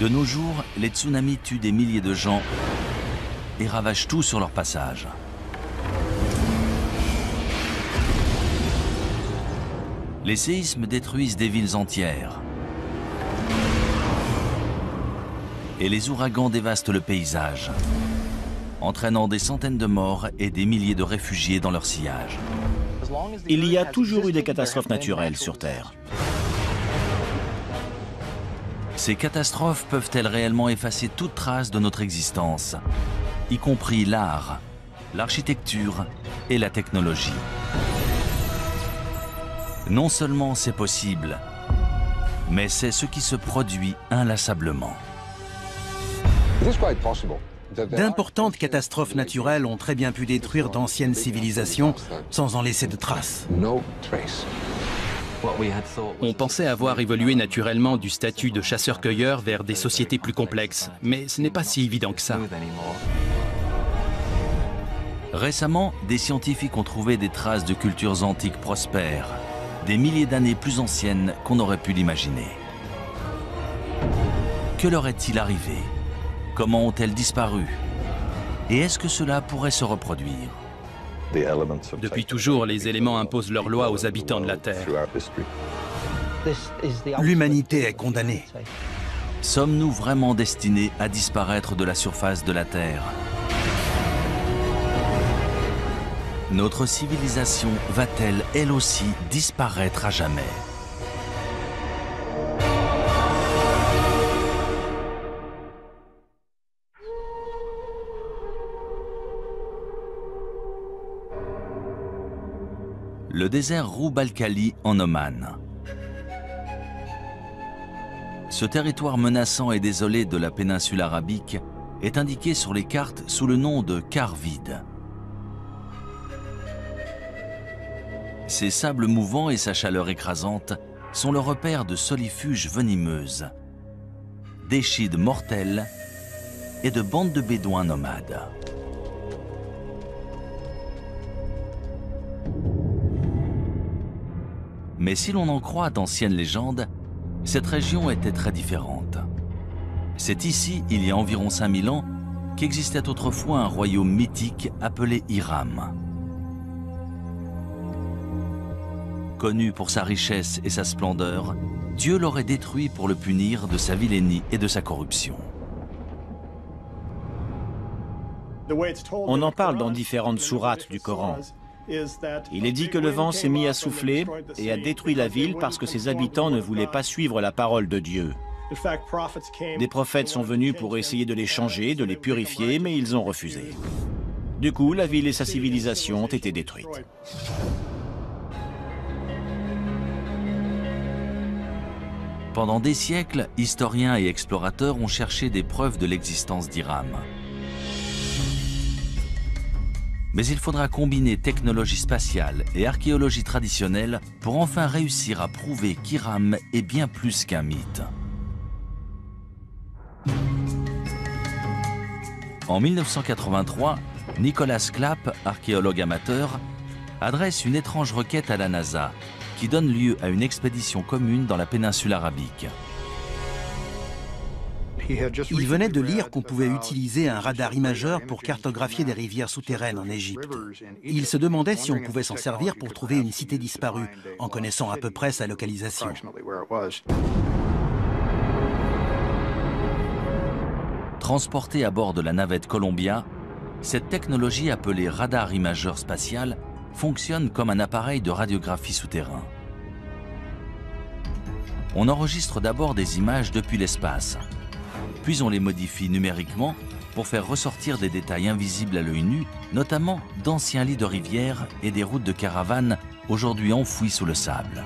De nos jours, les tsunamis tuent des milliers de gens et ravagent tout sur leur passage. Les séismes détruisent des villes entières. Et les ouragans dévastent le paysage, entraînant des centaines de morts et des milliers de réfugiés dans leur sillage. Il y a toujours eu des catastrophes naturelles sur Terre. Ces catastrophes peuvent-elles réellement effacer toute trace de notre existence, y compris l'art, l'architecture et la technologie? Non seulement c'est possible, mais c'est ce qui se produit inlassablement. D'importantes catastrophes naturelles ont très bien pu détruire d'anciennes civilisations sans en laisser de traces. On pensait avoir évolué naturellement du statut de chasseur-cueilleur vers des sociétés plus complexes, mais ce n'est pas si évident que ça. Récemment, des scientifiques ont trouvé des traces de cultures antiques prospères, des milliers d'années plus anciennes qu'on aurait pu l'imaginer. Que leur est-il arrivé? Comment ont-elles disparu? Et est-ce que cela pourrait se reproduire? Depuis toujours, les éléments imposent leurs lois aux habitants de la Terre. L'humanité est condamnée. Sommes-nous vraiment destinés à disparaître de la surface de la Terre? Notre civilisation va-t-elle, elle aussi, disparaître à jamais? Le désert Roub al-Khali en Oman. Ce territoire menaçant et désolé de la péninsule arabique est indiqué sur les cartes sous le nom de quart vide. Ses sables mouvants et sa chaleur écrasante sont le repère de solifuges venimeuses, d'échides mortelles et de bandes de bédouins nomades. Mais si l'on en croit d'anciennes légendes, cette région était très différente. C'est ici, il y a environ 5000 ans, qu'existait autrefois un royaume mythique appelé Hiram. Connu pour sa richesse et sa splendeur, Dieu l'aurait détruit pour le punir de sa vilainie et de sa corruption. On en parle dans différentes sourates du Coran. Il est dit que le vent s'est mis à souffler et a détruit la ville parce que ses habitants ne voulaient pas suivre la parole de Dieu. Des prophètes sont venus pour essayer de les changer, de les purifier, mais ils ont refusé. Du coup, la ville et sa civilisation ont été détruites. Pendant des siècles, historiens et explorateurs ont cherché des preuves de l'existence d'Hiram. Mais il faudra combiner technologie spatiale et archéologie traditionnelle pour enfin réussir à prouver qu'Hiram est bien plus qu'un mythe. En 1983, Nicholas Clapp, archéologue amateur, adresse une étrange requête à la NASA qui donne lieu à une expédition commune dans la péninsule arabique. Il venait de lire qu'on pouvait utiliser un radar imageur pour cartographier des rivières souterraines en Égypte. Il se demandait si on pouvait s'en servir pour trouver une cité disparue, en connaissant à peu près sa localisation. Transportée à bord de la navette Columbia, cette technologie appelée radar imageur spatial fonctionne comme un appareil de radiographie souterrain. On enregistre d'abord des images depuis l'espace, puis on les modifie numériquement pour faire ressortir des détails invisibles à l'œil nu, notamment d'anciens lits de rivières et des routes de caravanes aujourd'hui enfouies sous le sable.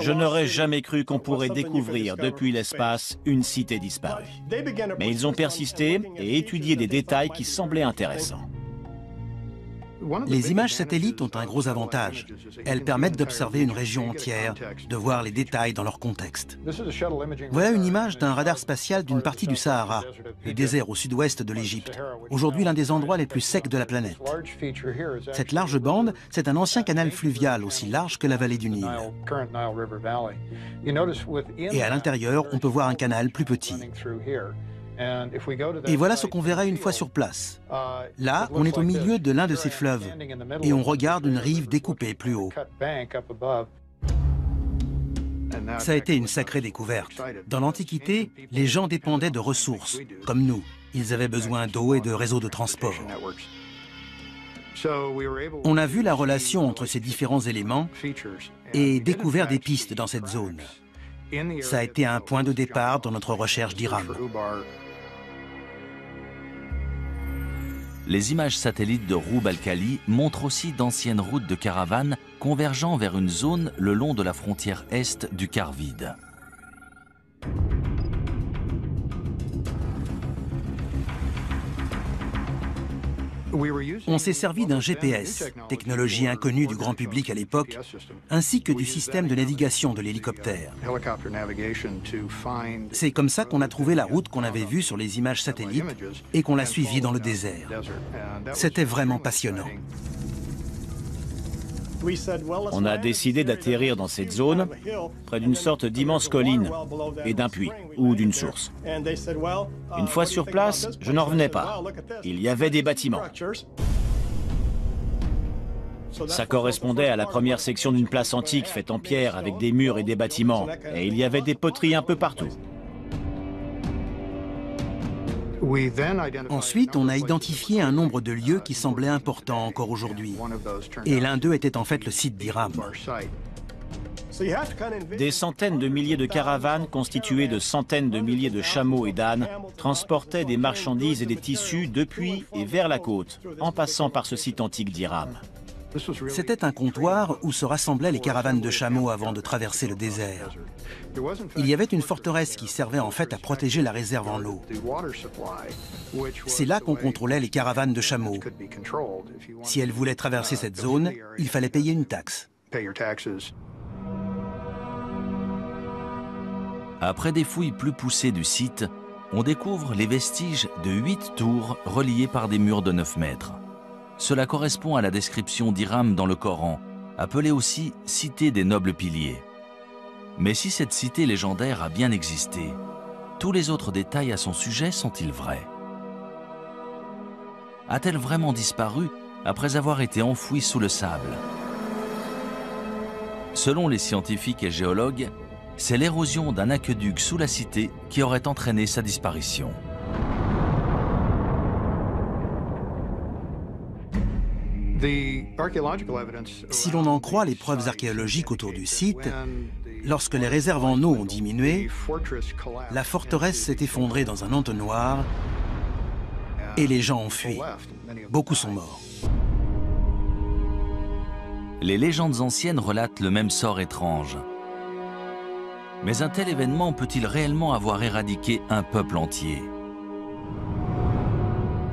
Je n'aurais jamais cru qu'on pourrait découvrir depuis l'espace une cité disparue. Mais ils ont persisté et étudié des détails qui semblaient intéressants. Les images satellites ont un gros avantage. Elles permettent d'observer une région entière, de voir les détails dans leur contexte. Voilà une image d'un radar spatial d'une partie du Sahara, le désert au sud-ouest de l'Égypte, aujourd'hui l'un des endroits les plus secs de la planète. Cette large bande, c'est un ancien canal fluvial aussi large que la vallée du Nil. Et à l'intérieur, on peut voir un canal plus petit. Et voilà ce qu'on verrait une fois sur place. Là, on est au milieu de l'un de ces fleuves et on regarde une rive découpée plus haut. Ça a été une sacrée découverte. Dans l'Antiquité, les gens dépendaient de ressources, comme nous. Ils avaient besoin d'eau et de réseaux de transport. On a vu la relation entre ces différents éléments et découvert des pistes dans cette zone. Ça a été un point de départ dans notre recherche d'Iram. Les images satellites de Roub al-Khali montrent aussi d'anciennes routes de caravanes convergeant vers une zone le long de la frontière est du quart vide. On s'est servi d'un GPS, technologie inconnue du grand public à l'époque, ainsi que du système de navigation de l'hélicoptère. C'est comme ça qu'on a trouvé la route qu'on avait vue sur les images satellites et qu'on l'a suivie dans le désert. C'était vraiment passionnant. On a décidé d'atterrir dans cette zone, près d'une sorte d'immense colline et d'un puits ou d'une source. Une fois sur place, je n'en revenais pas. Il y avait des bâtiments. Ça correspondait à la première section d'une place antique faite en pierre avec des murs et des bâtiments. Et il y avait des poteries un peu partout. Ensuite, on a identifié un nombre de lieux qui semblaient importants encore aujourd'hui. Et l'un d'eux était en fait le site d'Iram. Des centaines de milliers de caravanes constituées de centaines de milliers de chameaux et d'ânes transportaient des marchandises et des tissus depuis et vers la côte, en passant par ce site antique d'Iram. C'était un comptoir où se rassemblaient les caravanes de chameaux avant de traverser le désert. Il y avait une forteresse qui servait en fait à protéger la réserve en eau. C'est là qu'on contrôlait les caravanes de chameaux. Si elles voulaient traverser cette zone, il fallait payer une taxe. Après des fouilles plus poussées du site, on découvre les vestiges de 8 tours reliées par des murs de 9 mètres. Cela correspond à la description d'Iram dans le Coran, appelée aussi « cité des nobles piliers ». Mais si cette cité légendaire a bien existé, tous les autres détails à son sujet sont-ils vrais? A-t-elle vraiment disparu après avoir été enfouie sous le sable? Selon les scientifiques et géologues, c'est l'érosion d'un aqueduc sous la cité qui aurait entraîné sa disparition. Si l'on en croit les preuves archéologiques autour du site, lorsque les réserves en eau ont diminué, la forteresse s'est effondrée dans un entonnoir et les gens ont fui. Beaucoup sont morts. Les légendes anciennes relatent le même sort étrange. Mais un tel événement peut-il réellement avoir éradiqué un peuple entier?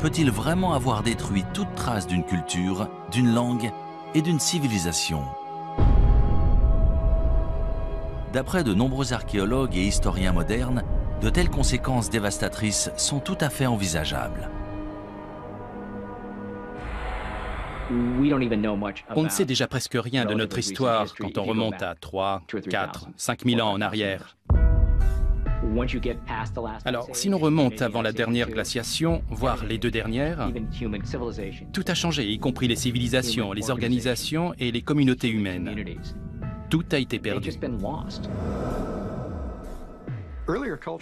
Peut-il vraiment avoir détruit toute trace d'une culture, d'une langue et d'une civilisation? D'après de nombreux archéologues et historiens modernes, de telles conséquences dévastatrices sont tout à fait envisageables. On ne sait déjà presque rien de notre histoire quand on remonte à 3, 4, 5 000 ans en arrière. Alors, si l'on remonte avant la dernière glaciation, voire les deux dernières, tout a changé, y compris les civilisations, les organisations et les communautés humaines. Tout a été perdu.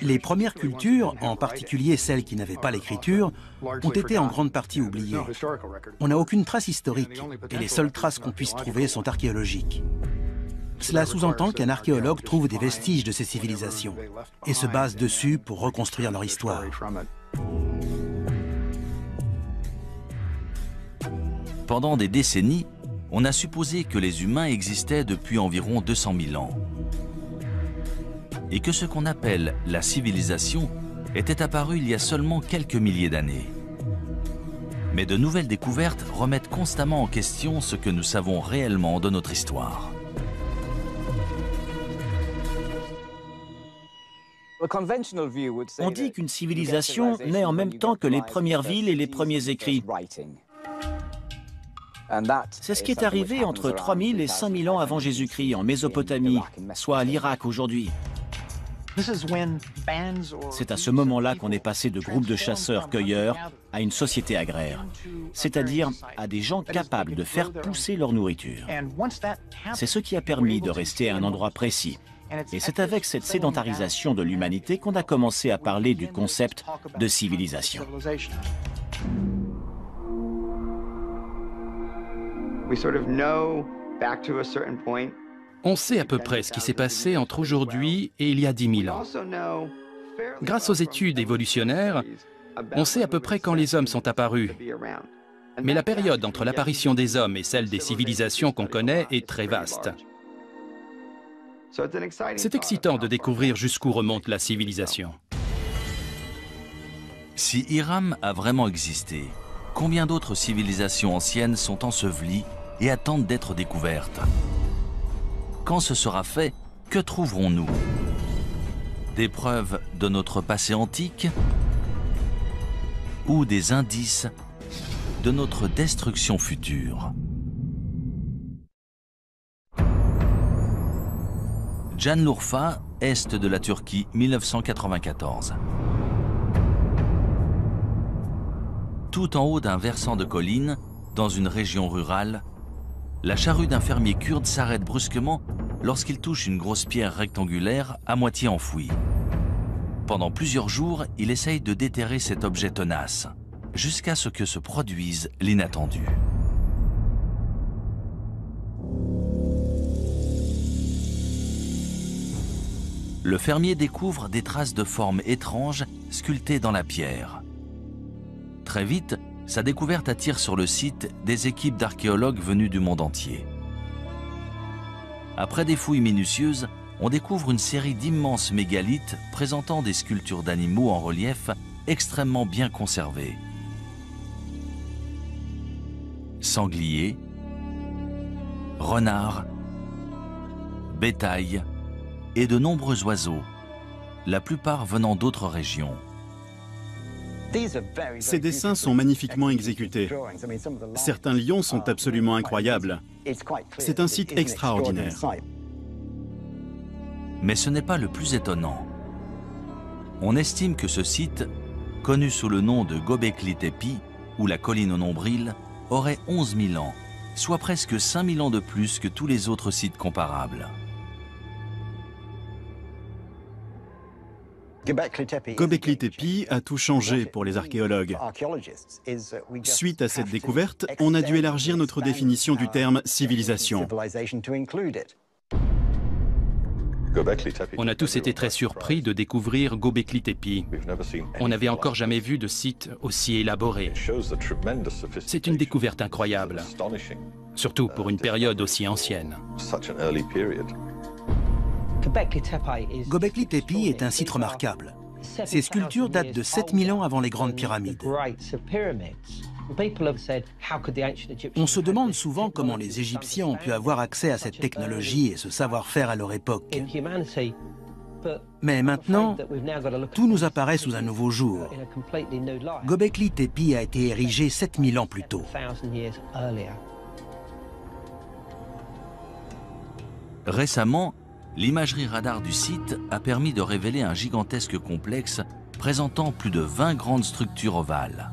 Les premières cultures, en particulier celles qui n'avaient pas l'écriture, ont été en grande partie oubliées. On n'a aucune trace historique et les seules traces qu'on puisse trouver sont archéologiques. Cela sous-entend qu'un archéologue trouve des vestiges de ces civilisations et se base dessus pour reconstruire leur histoire. Pendant des décennies, on a supposé que les humains existaient depuis environ 200 000 ans. Et que ce qu'on appelle la civilisation était apparu il y a seulement quelques milliers d'années. Mais de nouvelles découvertes remettent constamment en question ce que nous savons réellement de notre histoire. On dit qu'une civilisation naît en même temps que les premières villes et les premiers écrits. C'est ce qui est arrivé entre 3000 et 5000 ans avant Jésus-Christ en Mésopotamie, soit à l'Irak aujourd'hui. C'est à ce moment-là qu'on est passé de groupes de chasseurs-cueilleurs à une société agraire, c'est-à-dire à des gens capables de faire pousser leur nourriture. C'est ce qui a permis de rester à un endroit précis. Et c'est avec cette sédentarisation de l'humanité qu'on a commencé à parler du concept de civilisation. On sait à peu près ce qui s'est passé entre aujourd'hui et il y a 10 000 ans. Grâce aux études évolutionnaires, on sait à peu près quand les hommes sont apparus. Mais la période entre l'apparition des hommes et celle des civilisations qu'on connaît est très vaste. C'est excitant de découvrir jusqu'où remonte la civilisation. Si Hiram a vraiment existé, combien d'autres civilisations anciennes sont ensevelies et attendent d'être découvertes? Quand ce sera fait, que trouverons-nous? Des preuves de notre passé antique ou des indices de notre destruction future? Şanlıurfa, est de la Turquie, 1994. Tout en haut d'un versant de colline, dans une région rurale, la charrue d'un fermier kurde s'arrête brusquement lorsqu'il touche une grosse pierre rectangulaire à moitié enfouie. Pendant plusieurs jours, il essaye de déterrer cet objet tenace, jusqu'à ce que se produise l'inattendu. Le fermier découvre des traces de formes étranges sculptées dans la pierre. Très vite, sa découverte attire sur le site des équipes d'archéologues venus du monde entier. Après des fouilles minutieuses, on découvre une série d'immenses mégalithes présentant des sculptures d'animaux en relief extrêmement bien conservées. Sangliers, renards, bétail et de nombreux oiseaux, la plupart venant d'autres régions. Ces dessins sont magnifiquement exécutés. Certains lions sont absolument incroyables. C'est un site extraordinaire. Mais ce n'est pas le plus étonnant. On estime que ce site, connu sous le nom de Göbekli Tepe, ou la colline au nombril, aurait 11 000 ans, soit presque 5 000 ans de plus que tous les autres sites comparables. Göbekli Tepe a tout changé pour les archéologues. Suite à cette découverte, on a dû élargir notre définition du terme civilisation. On a tous été très surpris de découvrir Göbekli Tepe. On n'avait encore jamais vu de site aussi élaboré. C'est une découverte incroyable, surtout pour une période aussi ancienne. Göbekli Tepe est un site remarquable. Ces sculptures datent de 7000 ans avant les grandes pyramides. On se demande souvent comment les Égyptiens ont pu avoir accès à cette technologie et ce savoir-faire à leur époque. Mais maintenant, tout nous apparaît sous un nouveau jour. Göbekli Tepe a été érigé 7000 ans plus tôt. Récemment, l'imagerie radar du site a permis de révéler un gigantesque complexe présentant plus de 20 grandes structures ovales.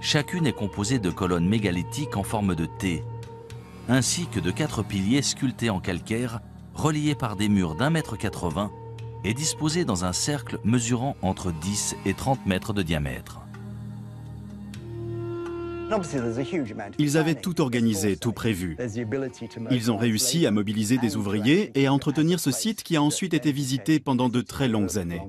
Chacune est composée de colonnes mégalithiques en forme de T, ainsi que de 4 piliers sculptés en calcaire, reliés par des murs d'1,80 m et disposés dans un cercle mesurant entre 10 et 30 mètres de diamètre. Ils avaient tout organisé, tout prévu. Ils ont réussi à mobiliser des ouvriers et à entretenir ce site qui a ensuite été visité pendant de très longues années.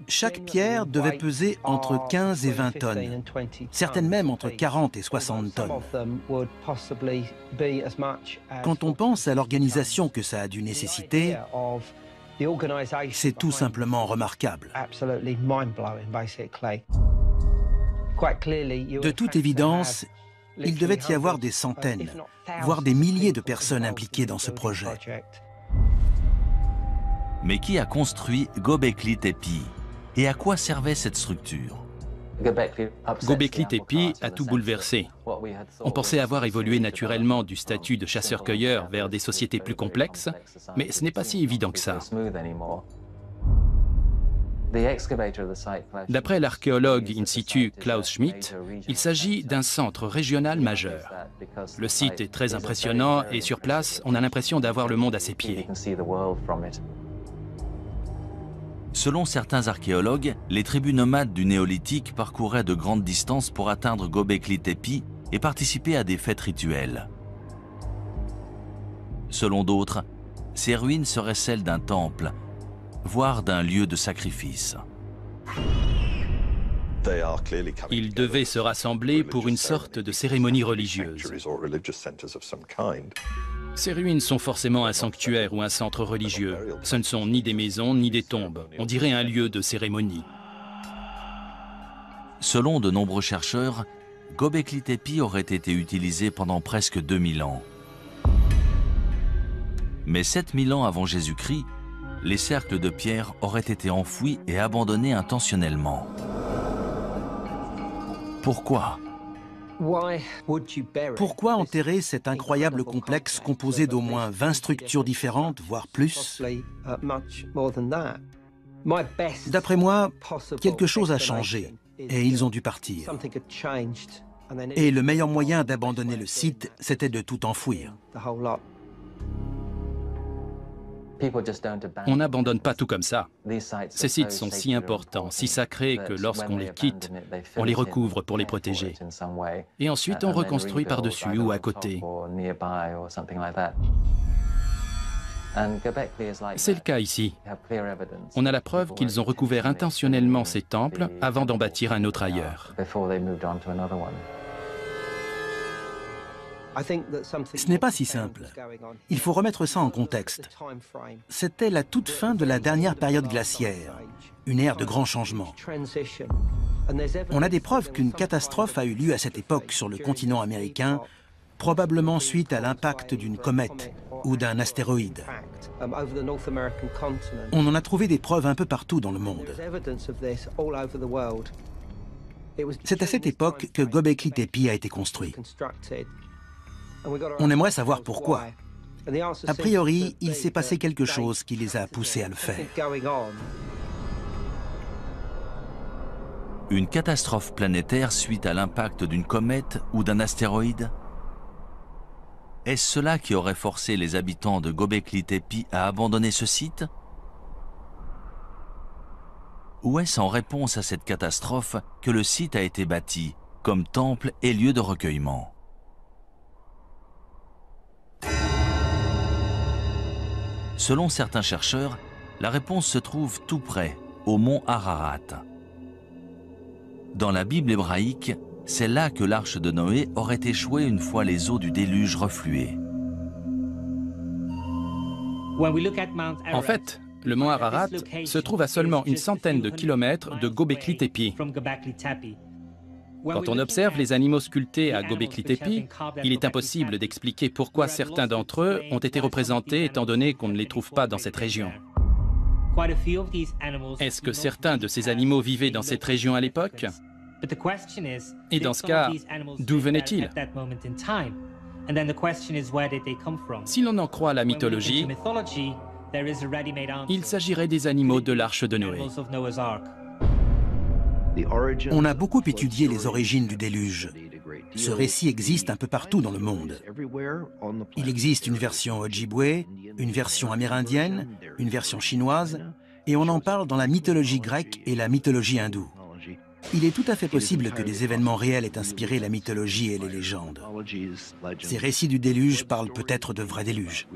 Chaque pierre devait peser entre 15 et 20 tonnes, certaines même entre 40 et 60 tonnes. Quand on pense à l'organisation que ça a dû nécessiter, C'est tout simplement remarquable. De toute évidence, il devait y avoir des centaines, voire des milliers de personnes impliquées dans ce projet. Mais qui a construit Göbekli Tepe? Et à quoi servait cette structure? Göbekli Tepe a tout bouleversé. On pensait avoir évolué naturellement du statut de chasseur-cueilleur vers des sociétés plus complexes, mais ce n'est pas si évident que ça. D'après l'archéologue in situ Klaus Schmidt, il s'agit d'un centre régional majeur. Le site est très impressionnant et sur place, on a l'impression d'avoir le monde à ses pieds. Selon certains archéologues, les tribus nomades du néolithique parcouraient de grandes distances pour atteindre Göbekli Tepe et participer à des fêtes rituelles. Selon d'autres, ces ruines seraient celles d'un temple, voire d'un lieu de sacrifice. Ils devaient se rassembler pour une sorte de cérémonie religieuse. Ces ruines sont forcément un sanctuaire ou un centre religieux. Ce ne sont ni des maisons ni des tombes. On dirait un lieu de cérémonie. Selon de nombreux chercheurs, Göbekli Tepe aurait été utilisé pendant presque 2000 ans. Mais 7000 ans avant Jésus-Christ, les cercles de pierre auraient été enfouis et abandonnés intentionnellement. Pourquoi ? Pourquoi enterrer cet incroyable complexe composé d'au moins 20 structures différentes, voire plus? D'après moi, quelque chose a changé et ils ont dû partir. Et le meilleur moyen d'abandonner le site, c'était de tout enfouir. On n'abandonne pas tout comme ça. Ces sites sont si importants, si sacrés que lorsqu'on les quitte, on les recouvre pour les protéger. Et ensuite, on reconstruit par-dessus ou à côté. C'est le cas ici. On a la preuve qu'ils ont recouvert intentionnellement ces temples avant d'en bâtir un autre ailleurs. Ce n'est pas si simple. Il faut remettre ça en contexte. C'était la toute fin de la dernière période glaciaire, une ère de grands changements. On a des preuves qu'une catastrophe a eu lieu à cette époque sur le continent américain, probablement suite à l'impact d'une comète ou d'un astéroïde. On en a trouvé des preuves un peu partout dans le monde. C'est à cette époque que Göbekli Tepe a été construit. On aimerait savoir pourquoi. A priori, il s'est passé quelque chose qui les a poussés à le faire. Une catastrophe planétaire suite à l'impact d'une comète ou d'un astéroïde? Est-ce cela qui aurait forcé les habitants de Göbekli Tepe à abandonner ce site? Ou est-ce en réponse à cette catastrophe que le site a été bâti comme temple et lieu de recueillement? Selon certains chercheurs, la réponse se trouve tout près, au mont Ararat. Dans la Bible hébraïque, c'est là que l'arche de Noé aurait échoué une fois les eaux du déluge refluées. En fait, le mont Ararat se trouve à seulement une centaine de kilomètres de Göbekli Tepe. Quand on observe les animaux sculptés à Göbekli Tepe, il est impossible d'expliquer pourquoi certains d'entre eux ont été représentés étant donné qu'on ne les trouve pas dans cette région. Est-ce que certains de ces animaux vivaient dans cette région à l'époque? Et dans ce cas, d'où venaient-ils? Si l'on en croit la mythologie, il s'agirait des animaux de l'arche de Noé. On a beaucoup étudié les origines du déluge. Ce récit existe un peu partout dans le monde. Il existe une version ojibwé, une version amérindienne, une version chinoise, et on en parle dans la mythologie grecque et la mythologie hindoue. Il est tout à fait possible que des événements réels aient inspiré la mythologie et les légendes. Ces récits du déluge parlent peut-être de vrais déluges.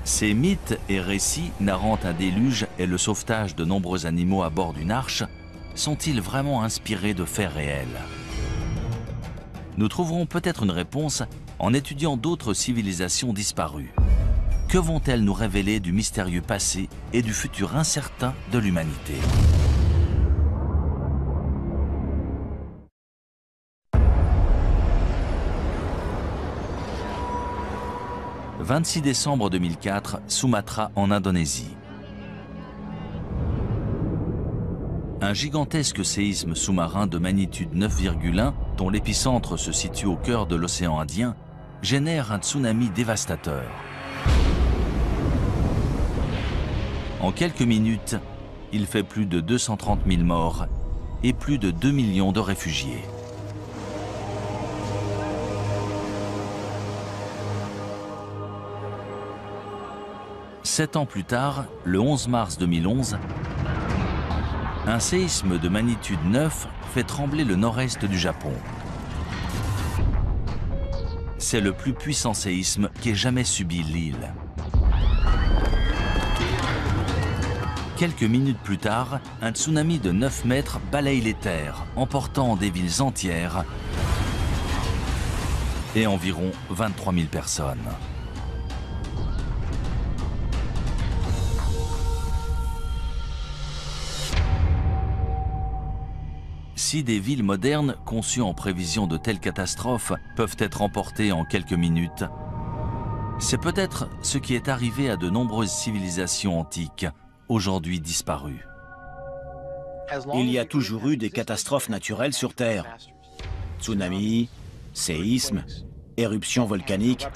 Ces mythes et récits narrant un déluge et le sauvetage de nombreux animaux à bord d'une arche sont-ils vraiment inspirés de faits réels? Nous trouverons peut-être une réponse en étudiant d'autres civilisations disparues. Que vont-elles nous révéler du mystérieux passé et du futur incertain de l'humanité? « 26 décembre 2004, Sumatra en Indonésie. Un gigantesque séisme sous-marin de magnitude 9,1, dont l'épicentre se situe au cœur de l'océan Indien, génère un tsunami dévastateur. En quelques minutes, il fait plus de 230 000 morts et plus de 2 millions de réfugiés. Sept ans plus tard, le 11 mars 2011, un séisme de magnitude 9 fait trembler le nord-est du Japon. C'est le plus puissant séisme qu'ait jamais subi l'île. Quelques minutes plus tard, un tsunami de 9 mètres balaye les terres, emportant des villes entières et environ 23 000 personnes. Si des villes modernes conçues en prévision de telles catastrophes peuvent être emportées en quelques minutes, c'est peut-être ce qui est arrivé à de nombreuses civilisations antiques, aujourd'hui disparues. Il y a toujours eu des catastrophes naturelles sur Terre. Tsunamis, séismes, éruptions volcaniques,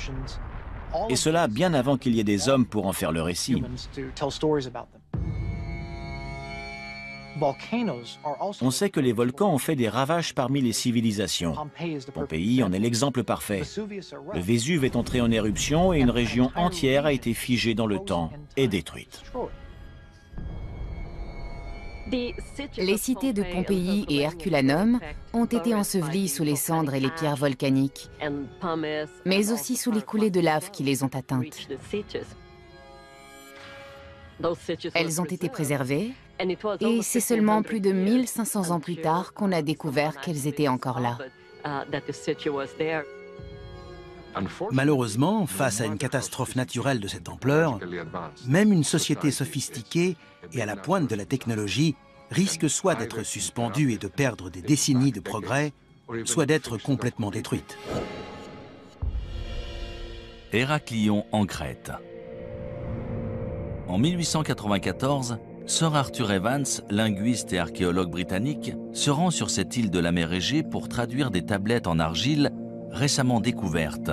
et cela bien avant qu'il y ait des hommes pour en faire le récit. On sait que les volcans ont fait des ravages parmi les civilisations. Pompéi en est l'exemple parfait. Le Vésuve est entré en éruption et une région entière a été figée dans le temps et détruite. Les cités de Pompéi et Herculanum ont été ensevelies sous les cendres et les pierres volcaniques, mais aussi sous les coulées de lave qui les ont atteintes. Elles ont été préservées, et c'est seulement plus de 1500 ans plus tard qu'on a découvert qu'elles étaient encore là. Malheureusement, face à une catastrophe naturelle de cette ampleur, même une société sophistiquée et à la pointe de la technologie risque soit d'être suspendue et de perdre des décennies de progrès, soit d'être complètement détruite. Héraclion en Crète. En 1894, Sir Arthur Evans, linguiste et archéologue britannique, se rend sur cette île de la mer Égée pour traduire des tablettes en argile récemment découvertes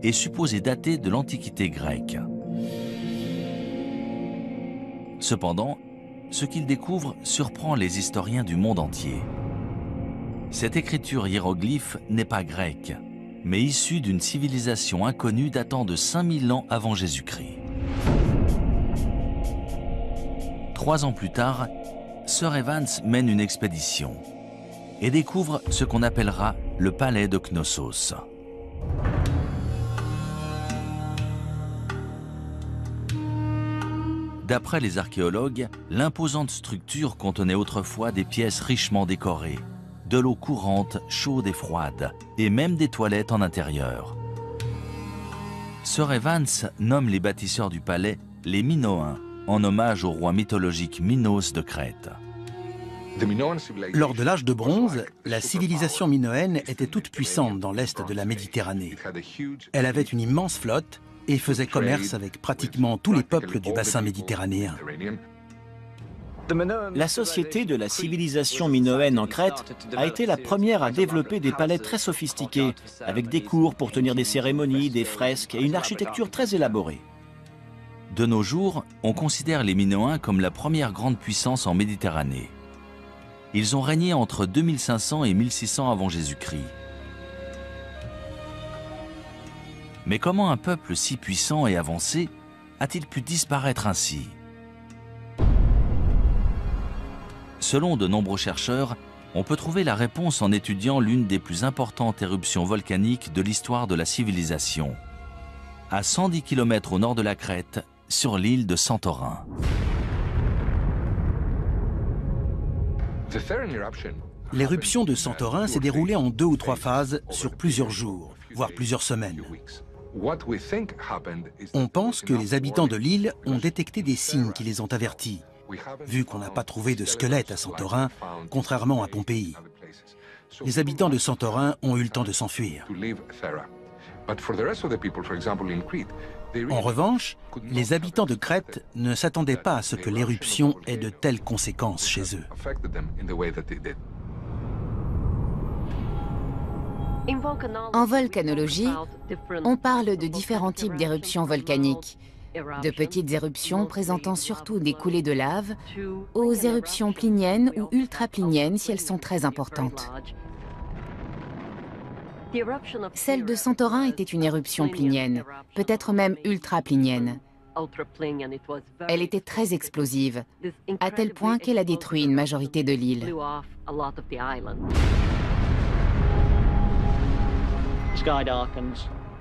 et supposées datées de l'Antiquité grecque. Cependant, ce qu'il découvre surprend les historiens du monde entier. Cette écriture hiéroglyphe n'est pas grecque, mais issue d'une civilisation inconnue datant de 5000 ans avant Jésus-Christ. 3 ans plus tard, Sir Evans mène une expédition et découvre ce qu'on appellera le palais de Knossos. D'après les archéologues, l'imposante structure contenait autrefois des pièces richement décorées, de l'eau courante, chaude et froide, et même des toilettes en intérieur. Sir Evans nomme les bâtisseurs du palais les Minoens, en hommage au roi mythologique Minos de Crète. Lors de l'âge de bronze, la civilisation minoenne était toute puissante dans l'est de la Méditerranée. Elle avait une immense flotte et faisait commerce avec pratiquement tous les peuples du bassin méditerranéen. La société de la civilisation minoenne en Crète a été la première à développer des palais très sophistiqués, avec des cours pour tenir des cérémonies, des fresques et une architecture très élaborée. De nos jours, on considère les Minoens comme la première grande puissance en Méditerranée. Ils ont régné entre 2500 et 1600 avant Jésus-Christ. Mais comment un peuple si puissant et avancé a-t-il pu disparaître ainsi? Selon de nombreux chercheurs, on peut trouver la réponse en étudiant l'une des plus importantes éruptions volcaniques de l'histoire de la civilisation, à 110 km au nord de la Crète, sur l'île de Santorin. L'éruption de Santorin s'est déroulée en 2 ou 3 phases sur plusieurs jours, voire plusieurs semaines. On pense que les habitants de l'île ont détecté des signes qui les ont avertis, vu qu'on n'a pas trouvé de squelette à Santorin, contrairement à Pompéi. Les habitants de Santorin ont eu le temps de s'enfuir. En revanche, les habitants de Crète ne s'attendaient pas à ce que l'éruption ait de telles conséquences chez eux. En volcanologie, on parle de différents types d'éruptions volcaniques, de petites éruptions présentant surtout des coulées de lave, aux éruptions pliniennes ou ultrapliniennes si elles sont très importantes. Celle de Santorin était une éruption plinienne, peut-être même ultraplinienne. Elle était très explosive, à tel point qu'elle a détruit une majorité de l'île.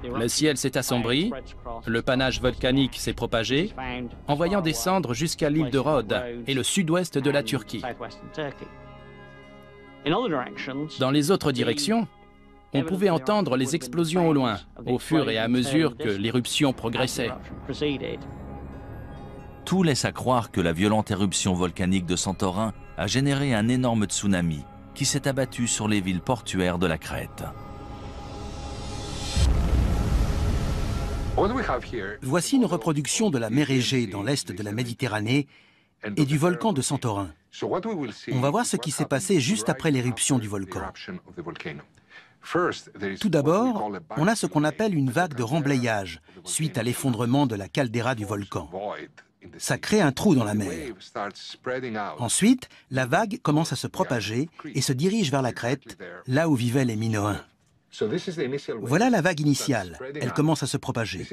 Le ciel s'est assombri, le panache volcanique s'est propagé, envoyant des cendres jusqu'à l'île de Rhodes et le sud-ouest de la Turquie. Dans les autres directions, on pouvait entendre les explosions au loin, au fur et à mesure que l'éruption progressait. Tout laisse à croire que la violente éruption volcanique de Santorin a généré un énorme tsunami qui s'est abattu sur les villes portuaires de la Crète. Voici une reproduction de la mer Égée dans l'est de la Méditerranée et du volcan de Santorin. On va voir ce qui s'est passé juste après l'éruption du volcan. Tout d'abord, on a ce qu'on appelle une vague de remblayage suite à l'effondrement de la caldeira du volcan. Ça crée un trou dans la mer. Ensuite, la vague commence à se propager et se dirige vers la Crète, là où vivaient les Minoens. Voilà la vague initiale, elle commence à se propager.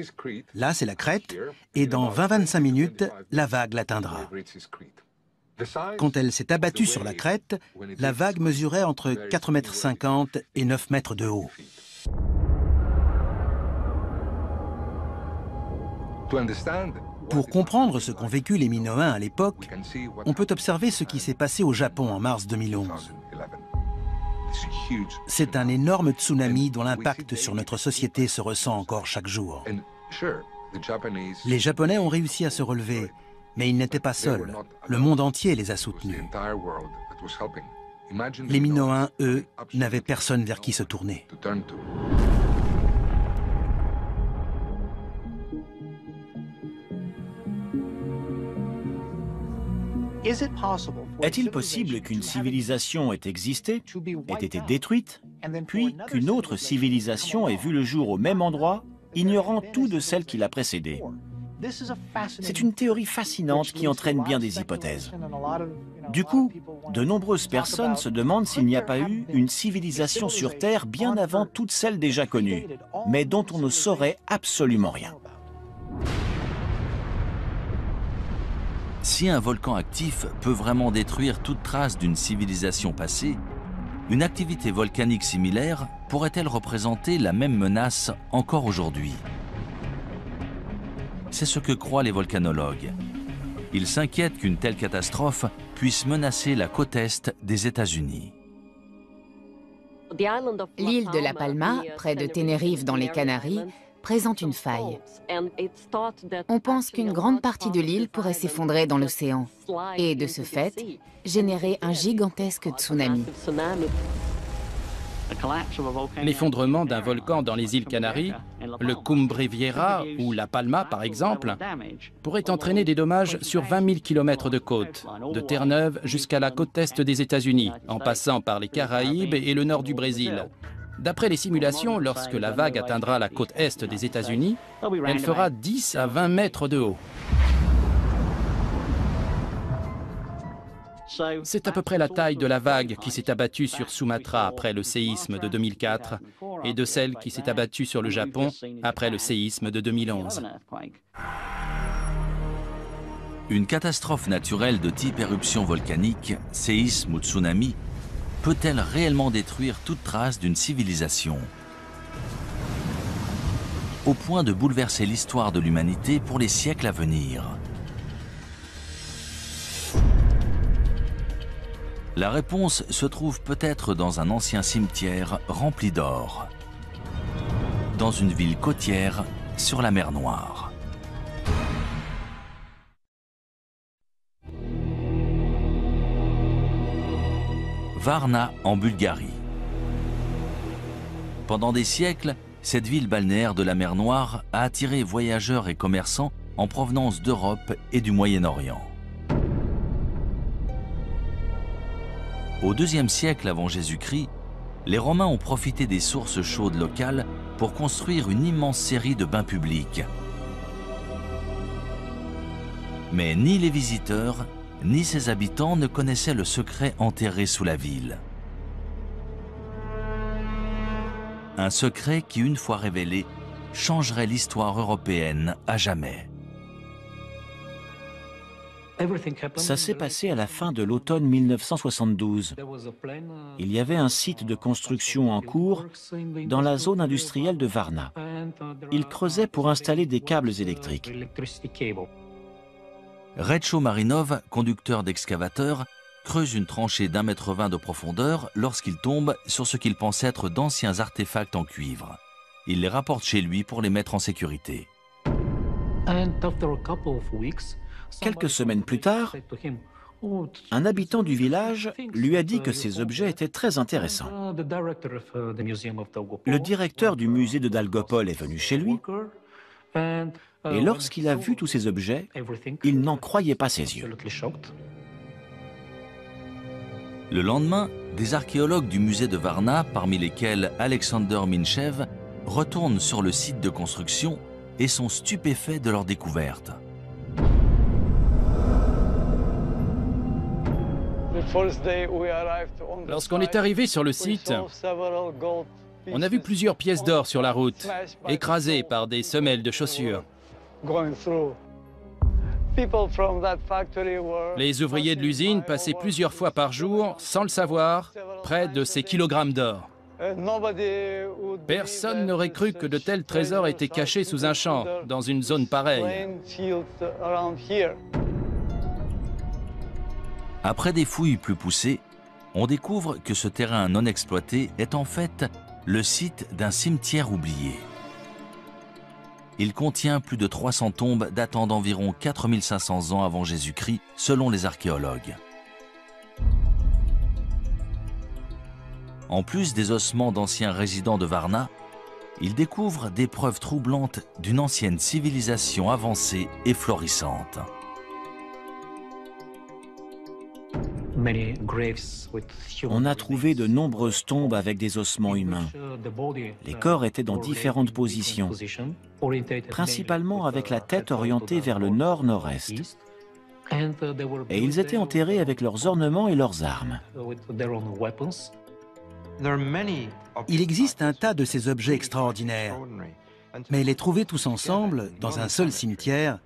Là, c'est la Crète, et dans 20-25 minutes, la vague l'atteindra. Quand elle s'est abattue sur la Crète, la vague mesurait entre 4,50 m et 9 mètres de haut. Pour comprendre ce qu'ont vécu les Minoens à l'époque, on peut observer ce qui s'est passé au Japon en mars 2011. C'est un énorme tsunami dont l'impact sur notre société se ressent encore chaque jour. Les Japonais ont réussi à se relever, mais ils n'étaient pas seuls. Le monde entier les a soutenus. Les Minoens, eux, n'avaient personne vers qui se tourner. Est-il possible qu'une civilisation ait existé, ait été détruite, puis qu'une autre civilisation ait vu le jour au même endroit, ignorant tout de celle qui l'a précédée? C'est une théorie fascinante qui entraîne bien des hypothèses. Du coup, de nombreuses personnes se demandent s'il n'y a pas eu une civilisation sur Terre bien avant toutes celles déjà connues, mais dont on ne saurait absolument rien. Si un volcan actif peut vraiment détruire toute trace d'une civilisation passée, une activité volcanique similaire pourrait-elle représenter la même menace encore aujourd'hui? C'est ce que croient les volcanologues. Ils s'inquiètent qu'une telle catastrophe puisse menacer la côte est des États-Unis. L'île de La Palma, près de Tenerife dans les Canaries, présente une faille. On pense qu'une grande partie de l'île pourrait s'effondrer dans l'océan et, de ce fait, générer un gigantesque tsunami. L'effondrement d'un volcan dans les îles Canaries, le Cumbre Vieja ou La Palma par exemple, pourrait entraîner des dommages sur 20 000 km de côte, de Terre-Neuve jusqu'à la côte est des États-Unis, en passant par les Caraïbes et le nord du Brésil. D'après les simulations, lorsque la vague atteindra la côte est des États-Unis, elle fera 10 à 20 mètres de haut. C'est à peu près la taille de la vague qui s'est abattue sur Sumatra après le séisme de 2004 et de celle qui s'est abattue sur le Japon après le séisme de 2011. Une catastrophe naturelle de type éruption volcanique, séisme ou tsunami, peut-elle réellement détruire toute trace d'une civilisation? Au point de bouleverser l'histoire de l'humanité pour les siècles à venir. La réponse se trouve peut-être dans un ancien cimetière rempli d'or. dans une ville côtière sur la mer Noire. Varna en Bulgarie. Pendant des siècles, cette ville balnéaire de la mer Noire a attiré voyageurs et commerçants en provenance d'Europe et du Moyen-Orient. Au IIe siècle avant Jésus-Christ, les Romains ont profité des sources chaudes locales pour construire une immense série de bains publics. Mais ni les visiteurs, ni ses habitants ne connaissaient le secret enterré sous la ville. Un secret qui, une fois révélé, changerait l'histoire européenne à jamais. Ça s'est passé à la fin de l'automne 1972. Il y avait un site de construction en cours dans la zone industrielle de Varna. Ils creusaient pour installer des câbles électriques. Retcho Marinov, conducteur d'excavateur, creuse une tranchée d'1,20 m de profondeur lorsqu'il tombe sur ce qu'il pense être d'anciens artefacts en cuivre. Il les rapporte chez lui pour les mettre en sécurité. Quelques semaines plus tard, un habitant du village lui a dit que ces objets étaient très intéressants. Le directeur du musée de Dalgopol est venu chez lui et lorsqu'il a vu tous ces objets, il n'en croyait pas ses yeux. Le lendemain, des archéologues du musée de Varna, parmi lesquels Alexander Minchev, retournent sur le site de construction et sont stupéfaits de leur découverte. Lorsqu'on est arrivé sur le site, on a vu plusieurs pièces d'or sur la route, écrasées par des semelles de chaussures. Les ouvriers de l'usine passaient plusieurs fois par jour, sans le savoir, près de ces kilogrammes d'or. Personne n'aurait cru que de tels trésors étaient cachés sous un champ, dans une zone pareille. Après des fouilles plus poussées, on découvre que ce terrain non exploité est en fait le site d'un cimetière oublié. Il contient plus de 300 tombes datant d'environ 4500 ans avant Jésus-Christ, selon les archéologues. En plus des ossements d'anciens résidents de Varna, ils découvrent des preuves troublantes d'une ancienne civilisation avancée et florissante. On a trouvé de nombreuses tombes avec des ossements humains. Les corps étaient dans différentes positions, principalement avec la tête orientée vers le nord-nord-est. Et ils étaient enterrés avec leurs ornements et leurs armes. Il existe un tas de ces objets extraordinaires, mais les trouver tous ensemble, dans un seul cimetière,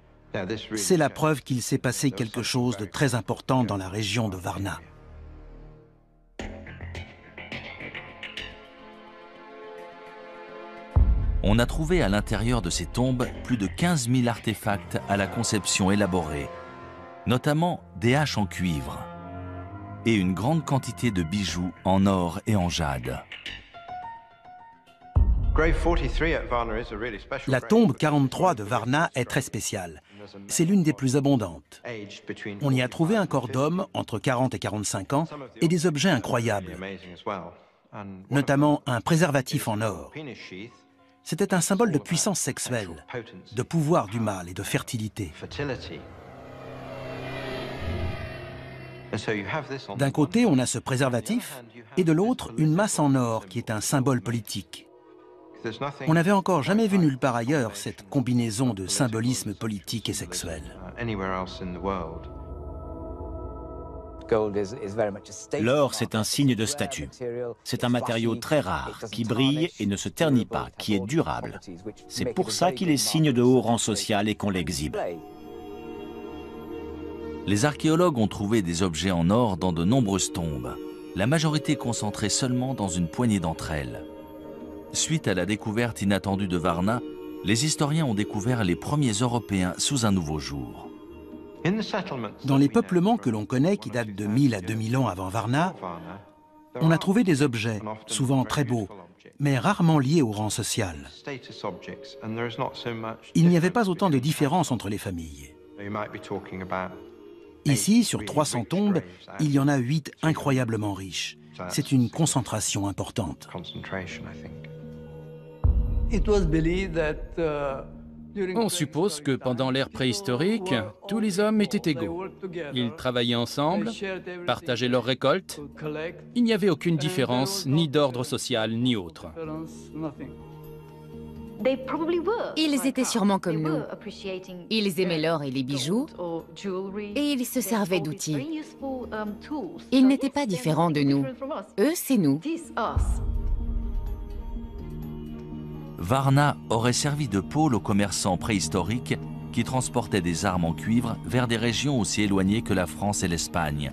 c'est la preuve qu'il s'est passé quelque chose de très important dans la région de Varna. On a trouvé à l'intérieur de ces tombes plus de 15 000 artefacts à la conception élaborée, notamment des haches en cuivre et une grande quantité de bijoux en or et en jade. La tombe 43 de Varna est très spéciale. C'est l'une des plus abondantes. On y a trouvé un corps d'homme entre 40 et 45 ans et des objets incroyables, notamment un préservatif en or. C'était un symbole de puissance sexuelle, de pouvoir du mâle et de fertilité. D'un côté, on a ce préservatif, et de l'autre, une masse en or qui est un symbole politique. On n'avait encore jamais vu nulle part ailleurs cette combinaison de symbolisme politique et sexuel. L'or, c'est un signe de statut. C'est un matériau très rare, qui brille et ne se ternit pas, qui est durable. C'est pour ça qu'il est signe de haut rang social et qu'on l'exhibe. Les archéologues ont trouvé des objets en or dans de nombreuses tombes, la majorité concentrée seulement dans une poignée d'entre elles. Suite à la découverte inattendue de Varna, les historiens ont découvert les premiers Européens sous un nouveau jour. Dans les peuplements que l'on connaît, qui datent de 1000 à 2000 ans avant Varna, on a trouvé des objets, souvent très beaux, mais rarement liés au rang social. Il n'y avait pas autant de différences entre les familles. Ici, sur 300 tombes, il y en a 8 incroyablement riches. C'est une concentration importante. On suppose que pendant l'ère préhistorique, tous les hommes étaient égaux. Ils travaillaient ensemble, partageaient leurs récoltes. Il n'y avait aucune différence, ni d'ordre social, ni autre. Ils étaient sûrement comme nous. Ils aimaient l'or et les bijoux, et ils se servaient d'outils. Ils n'étaient pas différents de nous. Eux, c'est nous. Varna aurait servi de pôle aux commerçants préhistoriques qui transportaient des armes en cuivre vers des régions aussi éloignées que la France et l'Espagne.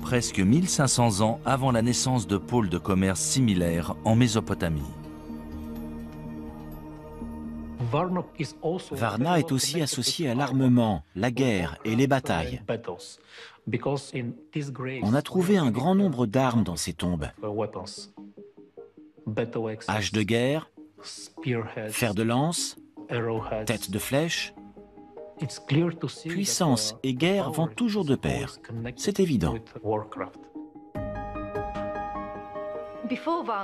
Presque 1500 ans avant la naissance de pôles de commerce similaires en Mésopotamie. Varna est aussi associé à l'armement, la guerre et les batailles. On a trouvé un grand nombre d'armes dans ces tombes. Haches de guerre, fer de lance, tête de flèche. Puissance et guerre vont toujours de pair. C'est évident.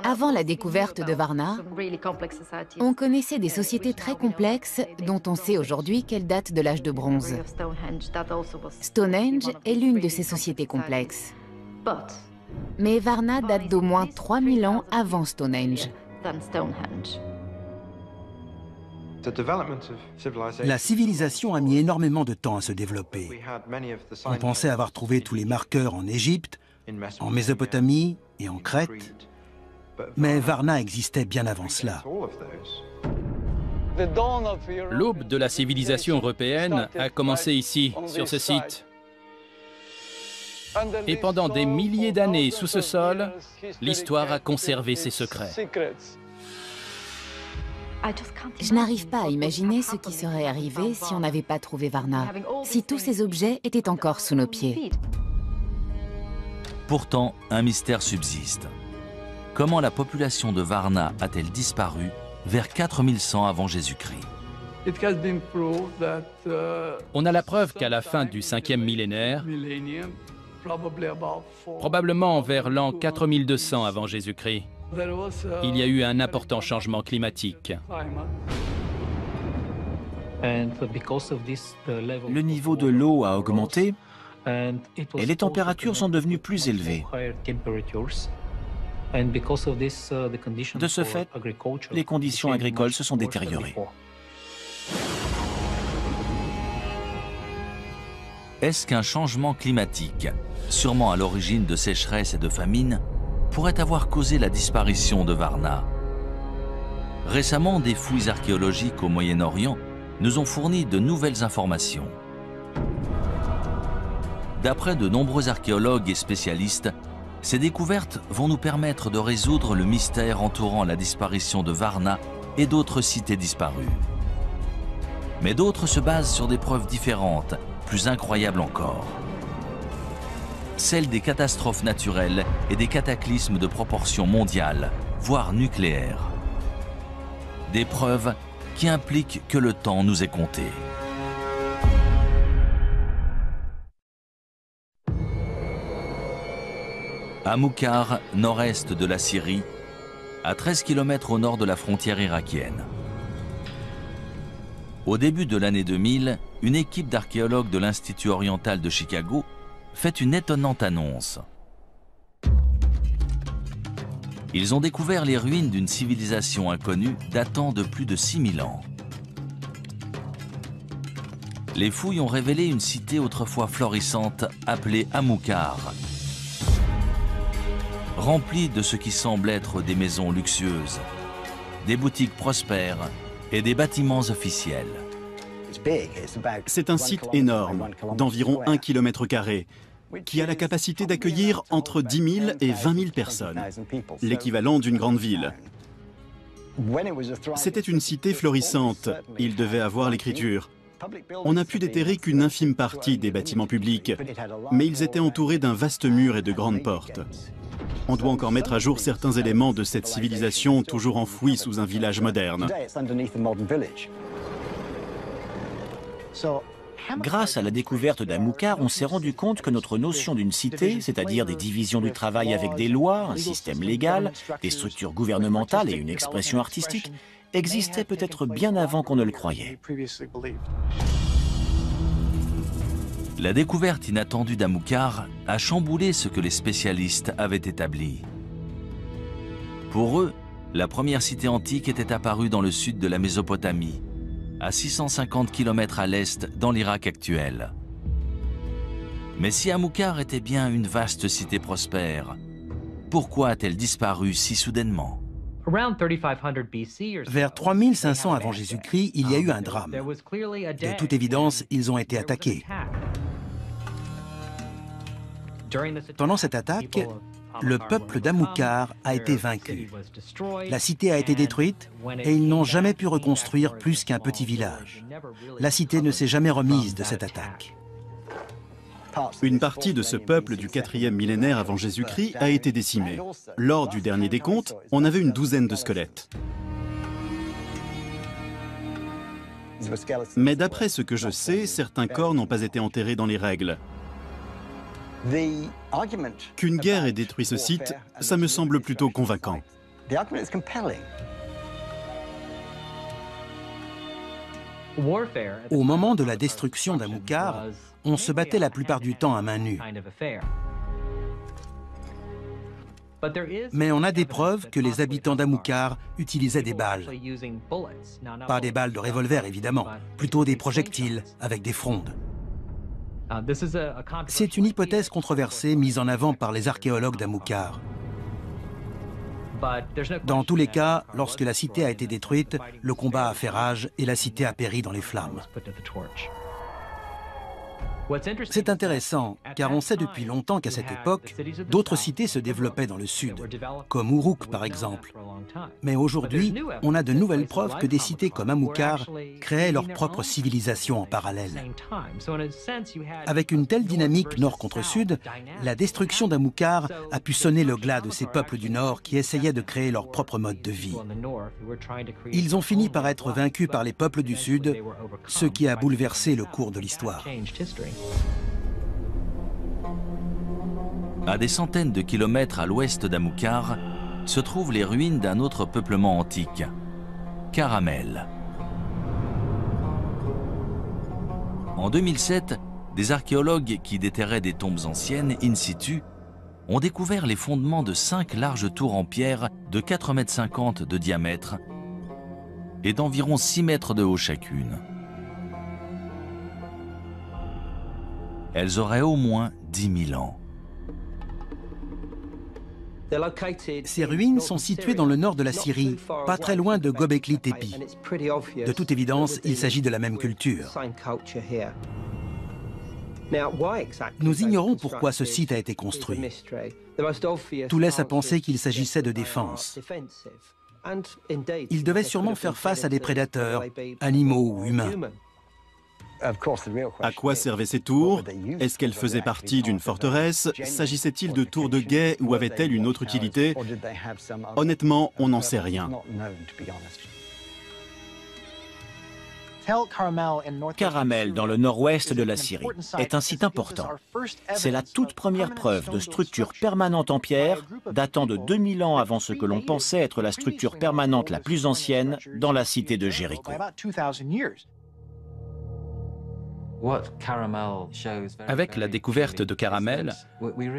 Avant la découverte de Varna, on connaissait des sociétés très complexes dont on sait aujourd'hui qu'elles datent de l'âge de bronze. Stonehenge est l'une de ces sociétés complexes. Mais Varna date d'au moins 3000 ans avant Stonehenge. La civilisation a mis énormément de temps à se développer. On pensait avoir trouvé tous les marqueurs en Égypte, en Mésopotamie et en Crète. Mais Varna existait bien avant cela. L'aube de la civilisation européenne a commencé ici, sur ce site. Et pendant des milliers d'années sous ce sol, l'histoire a conservé ses secrets. Je n'arrive pas à imaginer ce qui serait arrivé si on n'avait pas trouvé Varna, si tous ces objets étaient encore sous nos pieds. Pourtant, un mystère subsiste. Comment la population de Varna a-t-elle disparu vers 4100 avant Jésus-Christ? On a la preuve qu'à la fin du 5e millénaire, probablement vers l'an 4200 avant Jésus-Christ, il y a eu un important changement climatique. Le niveau de l'eau a augmenté et les températures sont devenues plus élevées. De ce fait, les conditions agricoles se sont détériorées. Est-ce qu'un changement climatique, sûrement à l'origine de sécheresses et de famines, pourrait avoir causé la disparition de Varna? Récemment, des fouilles archéologiques au Moyen-Orient nous ont fourni de nouvelles informations. D'après de nombreux archéologues et spécialistes, ces découvertes vont nous permettre de résoudre le mystère entourant la disparition de Varna et d'autres cités disparues. Mais d'autres se basent sur des preuves différentes, plus incroyables encore. Celles des catastrophes naturelles et des cataclysmes de proportions mondiales, voire nucléaires. Des preuves qui impliquent que le temps nous est compté. À Moukhar, nord-est de la Syrie, à 13 km au nord de la frontière irakienne. Au début de l'année 2000, une équipe d'archéologues de l'Institut oriental de Chicago fait une étonnante annonce. Ils ont découvert les ruines d'une civilisation inconnue datant de plus de 6000 ans. Les fouilles ont révélé une cité autrefois florissante appelée Amoukhar, remplie de ce qui semble être des maisons luxueuses, des boutiques prospères et des bâtiments officiels. C'est un site énorme, d'environ 1 km², qui a la capacité d'accueillir entre 10 000 et 20 000 personnes, l'équivalent d'une grande ville. C'était une cité florissante, il devait avoir l'écriture. On n'a pu déterrer qu'une infime partie des bâtiments publics, mais ils étaient entourés d'un vaste mur et de grandes portes. On doit encore mettre à jour certains éléments de cette civilisation toujours enfouie sous un village moderne. Grâce à la découverte d'Amukar, on s'est rendu compte que notre notion d'une cité, c'est-à-dire des divisions du travail avec des lois, un système légal, des structures gouvernementales et une expression artistique, existait peut-être bien avant qu'on ne le croyait. La découverte inattendue d'Amukar a chamboulé ce que les spécialistes avaient établi. Pour eux, la première cité antique était apparue dans le sud de la Mésopotamie, à 650 km à l'est dans l'Irak actuel. Mais si Amukar était bien une vaste cité prospère, pourquoi a-t-elle disparu si soudainement? Vers 3500 avant Jésus-Christ, il y a eu un drame. De toute évidence, ils ont été attaqués. Pendant cette attaque, le peuple d'Amukar a été vaincu. La cité a été détruite et ils n'ont jamais pu reconstruire plus qu'un petit village. La cité ne s'est jamais remise de cette attaque. Une partie de ce peuple du 4e millénaire avant Jésus-Christ a été décimée. Lors du dernier décompte, on avait une douzaine de squelettes. Mais d'après ce que je sais, certains corps n'ont pas été enterrés dans les règles. Qu'une guerre ait détruit ce site, ça me semble plutôt convaincant. Au moment de la destruction d'Amukar, on se battait la plupart du temps à main nue. Mais on a des preuves que les habitants d'Amukar utilisaient des balles. Pas des balles de revolver, évidemment, plutôt des projectiles avec des frondes. C'est une hypothèse controversée mise en avant par les archéologues d'Amukar. Dans tous les cas, lorsque la cité a été détruite, le combat a fait rage et la cité a péri dans les flammes. C'est intéressant, car on sait depuis longtemps qu'à cette époque, d'autres cités se développaient dans le sud, comme Uruk par exemple. Mais aujourd'hui, on a de nouvelles preuves que des cités comme Amukar créaient leur propre civilisation en parallèle. Avec une telle dynamique nord contre sud, la destruction d'Amukar a pu sonner le glas de ces peuples du nord qui essayaient de créer leur propre mode de vie. Ils ont fini par être vaincus par les peuples du sud, ce qui a bouleversé le cours de l'histoire. À des centaines de kilomètres à l'ouest d'Amukar se trouvent les ruines d'un autre peuplement antique, Caramel. En 2007, des archéologues qui déterraient des tombes anciennes in situ ont découvert les fondements de 5 larges tours en pierre de 4,50 m de diamètre et d'environ 6 mètres de haut chacune. Elles auraient au moins 10 000 ans. Ces ruines sont situées dans le nord de la Syrie, pas très loin de Göbekli Tepe. De toute évidence, il s'agit de la même culture. Nous ignorons pourquoi ce site a été construit. Tout laisse à penser qu'il s'agissait de défense. Il devait sûrement faire face à des prédateurs, animaux ou humains. À quoi servaient ces tours? Est-ce qu'elles faisaient partie d'une forteresse? S'agissait-il de tours de guet ou avaient-elles une autre utilité? Honnêtement, on n'en sait rien. Caramel, dans le nord-ouest de la Syrie, est un site important. C'est la toute première preuve de structure permanente en pierre, datant de 2000 ans avant ce que l'on pensait être la structure permanente la plus ancienne dans la cité de Jéricho. Avec la découverte de Caramel,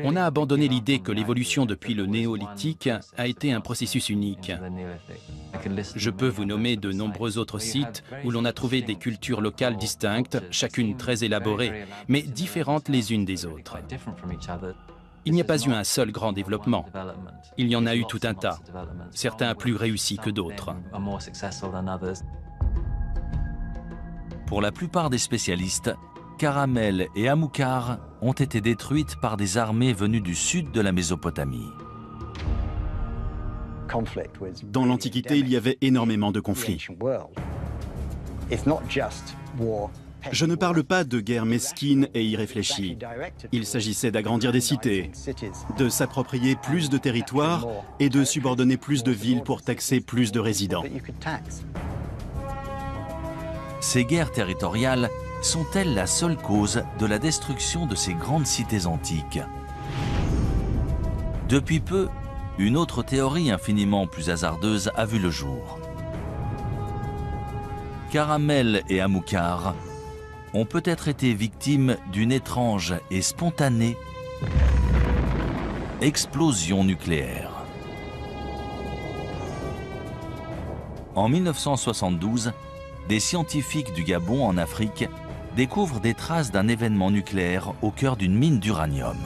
on a abandonné l'idée que l'évolution depuis le néolithique a été un processus unique. Je peux vous nommer de nombreux autres sites où l'on a trouvé des cultures locales distinctes, chacune très élaborée, mais différentes les unes des autres. Il n'y a pas eu un seul grand développement. Il y en a eu tout un tas, certains plus réussis que d'autres. Pour la plupart des spécialistes, Caramel et Amukar ont été détruites par des armées venues du sud de la Mésopotamie. Dans l'Antiquité, il y avait énormément de conflits. Je ne parle pas de guerre mesquine et irréfléchie. Il s'agissait d'agrandir des cités, de s'approprier plus de territoires et de subordonner plus de villes pour taxer plus de résidents. Ces guerres territoriales sont-elles la seule cause de la destruction de ces grandes cités antiques? Depuis peu, une autre théorie infiniment plus hasardeuse a vu le jour. Caramel et Amilcar ont peut-être été victimes d'une étrange et spontanée explosion nucléaire. En 1972, des scientifiques du Gabon en Afrique découvrent des traces d'un événement nucléaire au cœur d'une mine d'uranium.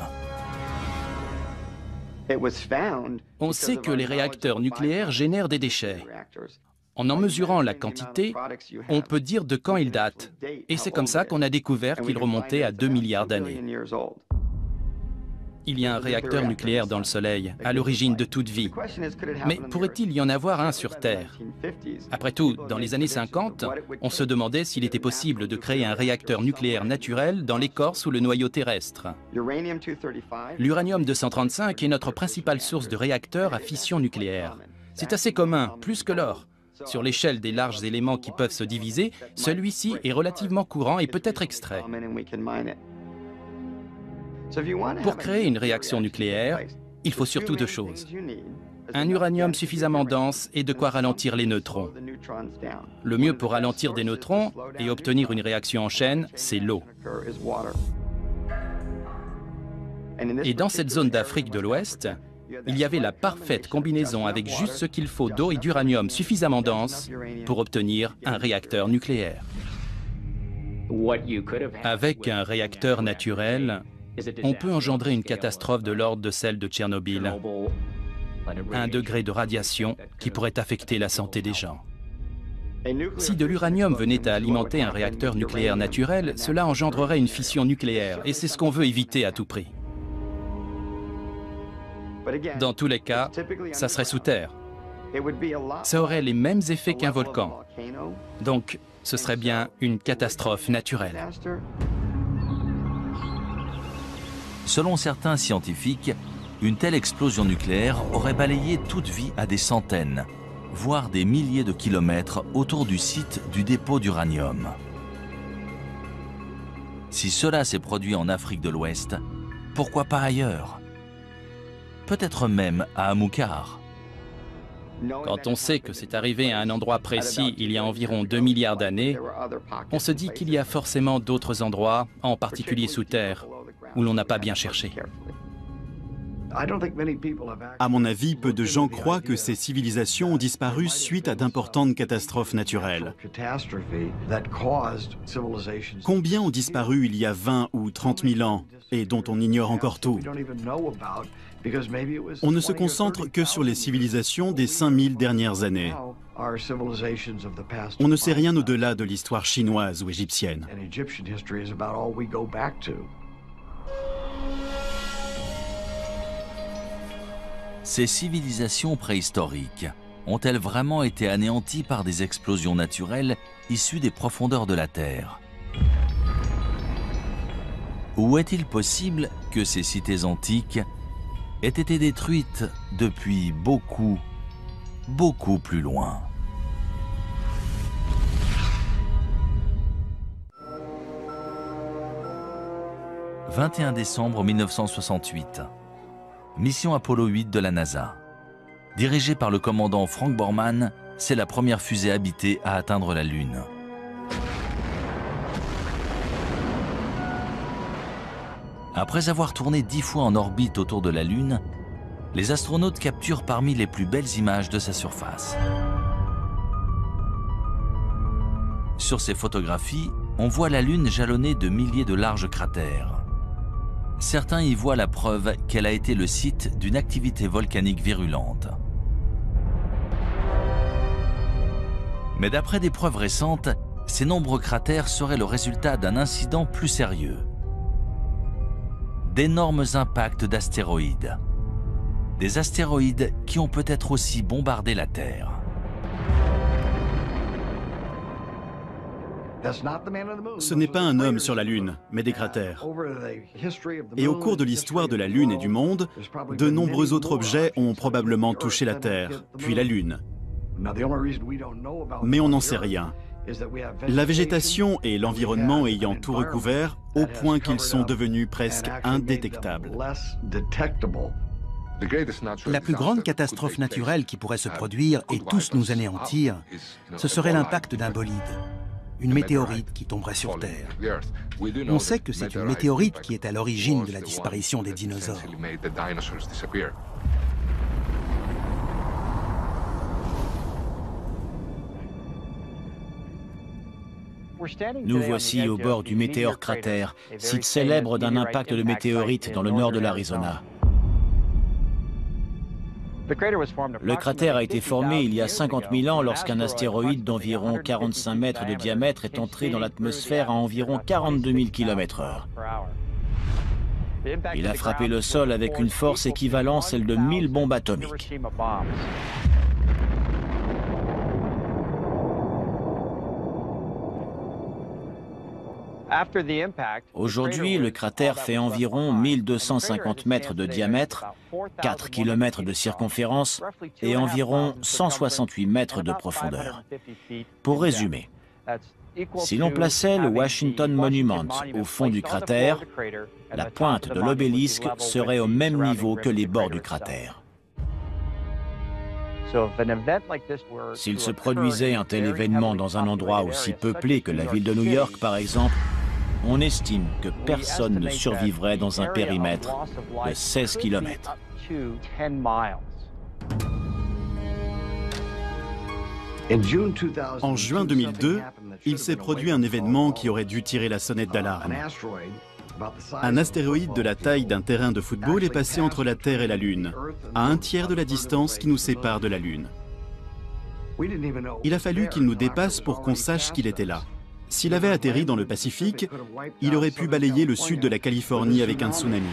On sait que les réacteurs nucléaires génèrent des déchets. En mesurant la quantité, on peut dire de quand ils datent. Et c'est comme ça qu'on a découvert qu'ils remontaient à 2 milliards d'années. Il y a un réacteur nucléaire dans le Soleil, à l'origine de toute vie. Mais pourrait-il y en avoir un sur Terre? Après tout, dans les années 50, on se demandait s'il était possible de créer un réacteur nucléaire naturel dans l'écorce ou le noyau terrestre. L'uranium-235 est notre principale source de réacteurs à fission nucléaire. C'est assez commun, plus que l'or. Sur l'échelle des larges éléments qui peuvent se diviser, celui-ci est relativement courant et peut être extrait. Pour créer une réaction nucléaire, il faut surtout 2 choses. Un uranium suffisamment dense et de quoi ralentir les neutrons. Le mieux pour ralentir des neutrons et obtenir une réaction en chaîne, c'est l'eau. Et dans cette zone d'Afrique de l'Ouest, il y avait la parfaite combinaison avec juste ce qu'il faut d'eau et d'uranium suffisamment dense pour obtenir un réacteur nucléaire. Avec un réacteur naturel, on peut engendrer une catastrophe de l'ordre de celle de Tchernobyl. 1 degré de radiation qui pourrait affecter la santé des gens. Si de l'uranium venait à alimenter un réacteur nucléaire naturel, cela engendrerait une fission nucléaire, et c'est ce qu'on veut éviter à tout prix. Dans tous les cas, ça serait sous terre. Ça aurait les mêmes effets qu'un volcan. Donc, ce serait bien une catastrophe naturelle. Selon certains scientifiques, une telle explosion nucléaire aurait balayé toute vie à des centaines, voire des milliers de kilomètres autour du site du dépôt d'uranium. Si cela s'est produit en Afrique de l'Ouest, pourquoi pas ailleurs? Peut-être même à Amilcar. Quand on sait que c'est arrivé à un endroit précis il y a environ 2 milliards d'années, on se dit qu'il y a forcément d'autres endroits, en particulier sous terre, où l'on n'a pas bien cherché. À mon avis, peu de gens croient que ces civilisations ont disparu suite à d'importantes catastrophes naturelles. Combien ont disparu il y a 20 ou 30 000 ans et dont on ignore encore tout? On ne se concentre que sur les civilisations des 5000 dernières années. On ne sait rien au-delà de l'histoire chinoise ou égyptienne. Ces civilisations préhistoriques ont-elles vraiment été anéanties par des explosions naturelles issues des profondeurs de la Terre? Ou est-il possible que ces cités antiques aient été détruites depuis beaucoup plus loin? « 21 décembre 1968. Mission Apollo 8 de la NASA. Dirigée par le commandant Frank Borman, c'est la première fusée habitée à atteindre la Lune. Après avoir tourné 10 fois en orbite autour de la Lune, les astronautes capturent parmi les plus belles images de sa surface. Sur ces photographies, on voit la Lune jalonnée de milliers de larges cratères. Certains y voient la preuve qu'elle a été le site d'une activité volcanique virulente. Mais d'après des preuves récentes, ces nombreux cratères seraient le résultat d'un incident plus sérieux. D'énormes impacts d'astéroïdes. Des astéroïdes qui ont peut-être aussi bombardé la Terre. Ce n'est pas un homme sur la Lune, mais des cratères. Et au cours de l'histoire de la Lune et du monde, de nombreux autres objets ont probablement touché la Terre, puis la Lune. Mais on n'en sait rien. La végétation et l'environnement ayant tout recouvert, au point qu'ils sont devenus presque indétectables. La plus grande catastrophe naturelle qui pourrait se produire et tous nous anéantir, ce serait l'impact d'un bolide, une météorite qui tomberait sur Terre. On sait que c'est une météorite qui est à l'origine de la disparition des dinosaures. Nous voici au bord du météore cratère, site célèbre d'un impact de météorite dans le nord de l'Arizona. Le cratère a été formé il y a 50 000 ans lorsqu'un astéroïde d'environ 45 mètres de diamètre est entré dans l'atmosphère à environ 42 000 km/h. Il a frappé le sol avec une force équivalente à celle de 1000 bombes atomiques. Aujourd'hui, le cratère fait environ 1250 mètres de diamètre, 4 km de circonférence et environ 168 mètres de profondeur. Pour résumer, si l'on plaçait le Washington Monument au fond du cratère, la pointe de l'obélisque serait au même niveau que les bords du cratère. S'il se produisait un tel événement dans un endroit aussi peuplé que la ville de New York, par exemple, on estime que personne ne survivrait dans un périmètre de 16 km. En juin 2002, il s'est produit un événement qui aurait dû tirer la sonnette d'alarme. Un astéroïde de la taille d'un terrain de football est passé entre la Terre et la Lune, à un tiers de la distance qui nous sépare de la Lune. Il a fallu qu'il nous dépasse pour qu'on sache qu'il était là. S'il avait atterri dans le Pacifique, il aurait pu balayer le sud de la Californie avec un tsunami.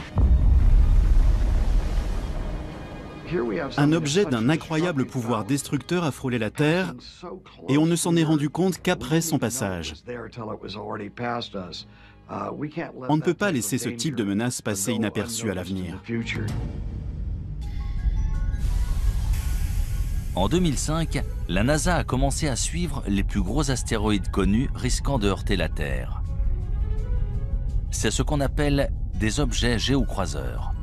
Un objet d'un incroyable pouvoir destructeur a frôlé la Terre et on ne s'en est rendu compte qu'après son passage. On ne peut pas laisser ce type de menace passer inaperçue à l'avenir. En 2005, la NASA a commencé à suivre les plus gros astéroïdes connus risquant de heurter la Terre. C'est ce qu'on appelle des objets géocroiseurs.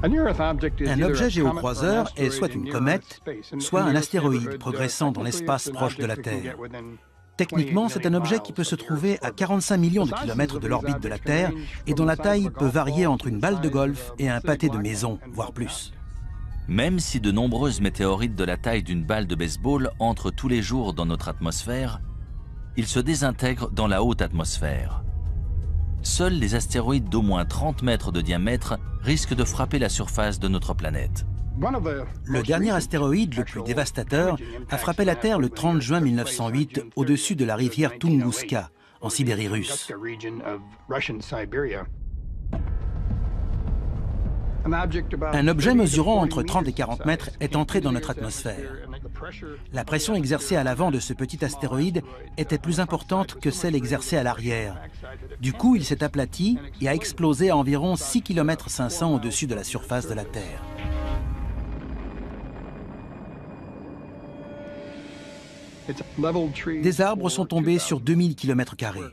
Un objet géocroiseur est soit une comète, soit un astéroïde progressant dans l'espace proche de la Terre. Techniquement, c'est un objet qui peut se trouver à 45 millions de kilomètres de l'orbite de la Terre et dont la taille peut varier entre une balle de golf et un pâté de maison, voire plus. Même si de nombreuses météorites de la taille d'une balle de baseball entrent tous les jours dans notre atmosphère, ils se désintègrent dans la haute atmosphère. Seuls les astéroïdes d'au moins 30 mètres de diamètre risquent de frapper la surface de notre planète. Le dernier astéroïde le plus dévastateur a frappé la Terre le 30 juin 1908 au-dessus de la rivière Tunguska, en Sibérie russe. Un objet mesurant entre 30 et 40 mètres est entré dans notre atmosphère. La pression exercée à l'avant de ce petit astéroïde était plus importante que celle exercée à l'arrière. Du coup, il s'est aplati et a explosé à environ 6,5 km au-dessus de la surface de la Terre. Des arbres sont tombés sur 2000 km².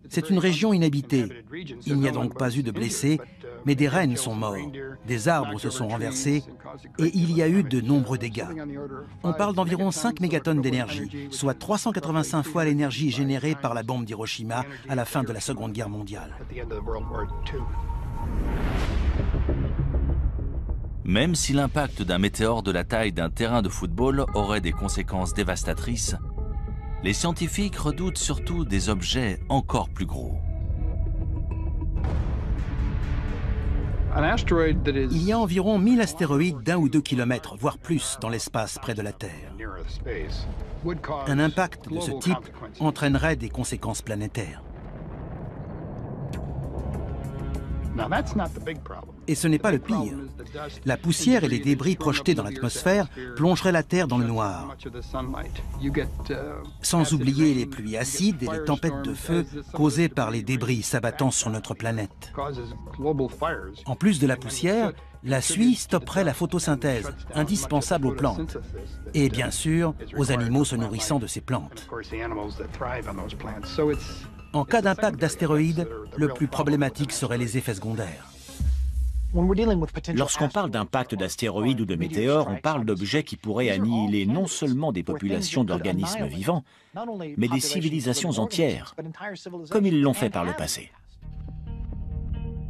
C'est une région inhabitée. Il n'y a donc pas eu de blessés, mais des rennes sont morts, des arbres se sont renversés et il y a eu de nombreux dégâts. On parle d'environ 5 mégatonnes d'énergie, soit 385 fois l'énergie générée par la bombe d'Hiroshima à la fin de la Seconde Guerre mondiale. Même si l'impact d'un météore de la taille d'un terrain de football aurait des conséquences dévastatrices, les scientifiques redoutent surtout des objets encore plus gros. Il y a environ 1000 astéroïdes d'1 ou 2 kilomètres, voire plus, dans l'espace près de la Terre. Un impact de ce type entraînerait des conséquences planétaires. Et ce n'est pas le pire. La poussière et les débris projetés dans l'atmosphère plongeraient la Terre dans le noir. Sans oublier les pluies acides et les tempêtes de feu causées par les débris s'abattant sur notre planète. En plus de la poussière, la suie stopperait la photosynthèse, indispensable aux plantes. Et bien sûr, aux animaux se nourrissant de ces plantes. En cas d'impact d'astéroïdes, le plus problématique seraient les effets secondaires. Lorsqu'on parle d'impact d'astéroïdes ou de météores, on parle d'objets qui pourraient annihiler non seulement des populations d'organismes vivants, mais des civilisations entières, comme ils l'ont fait par le passé.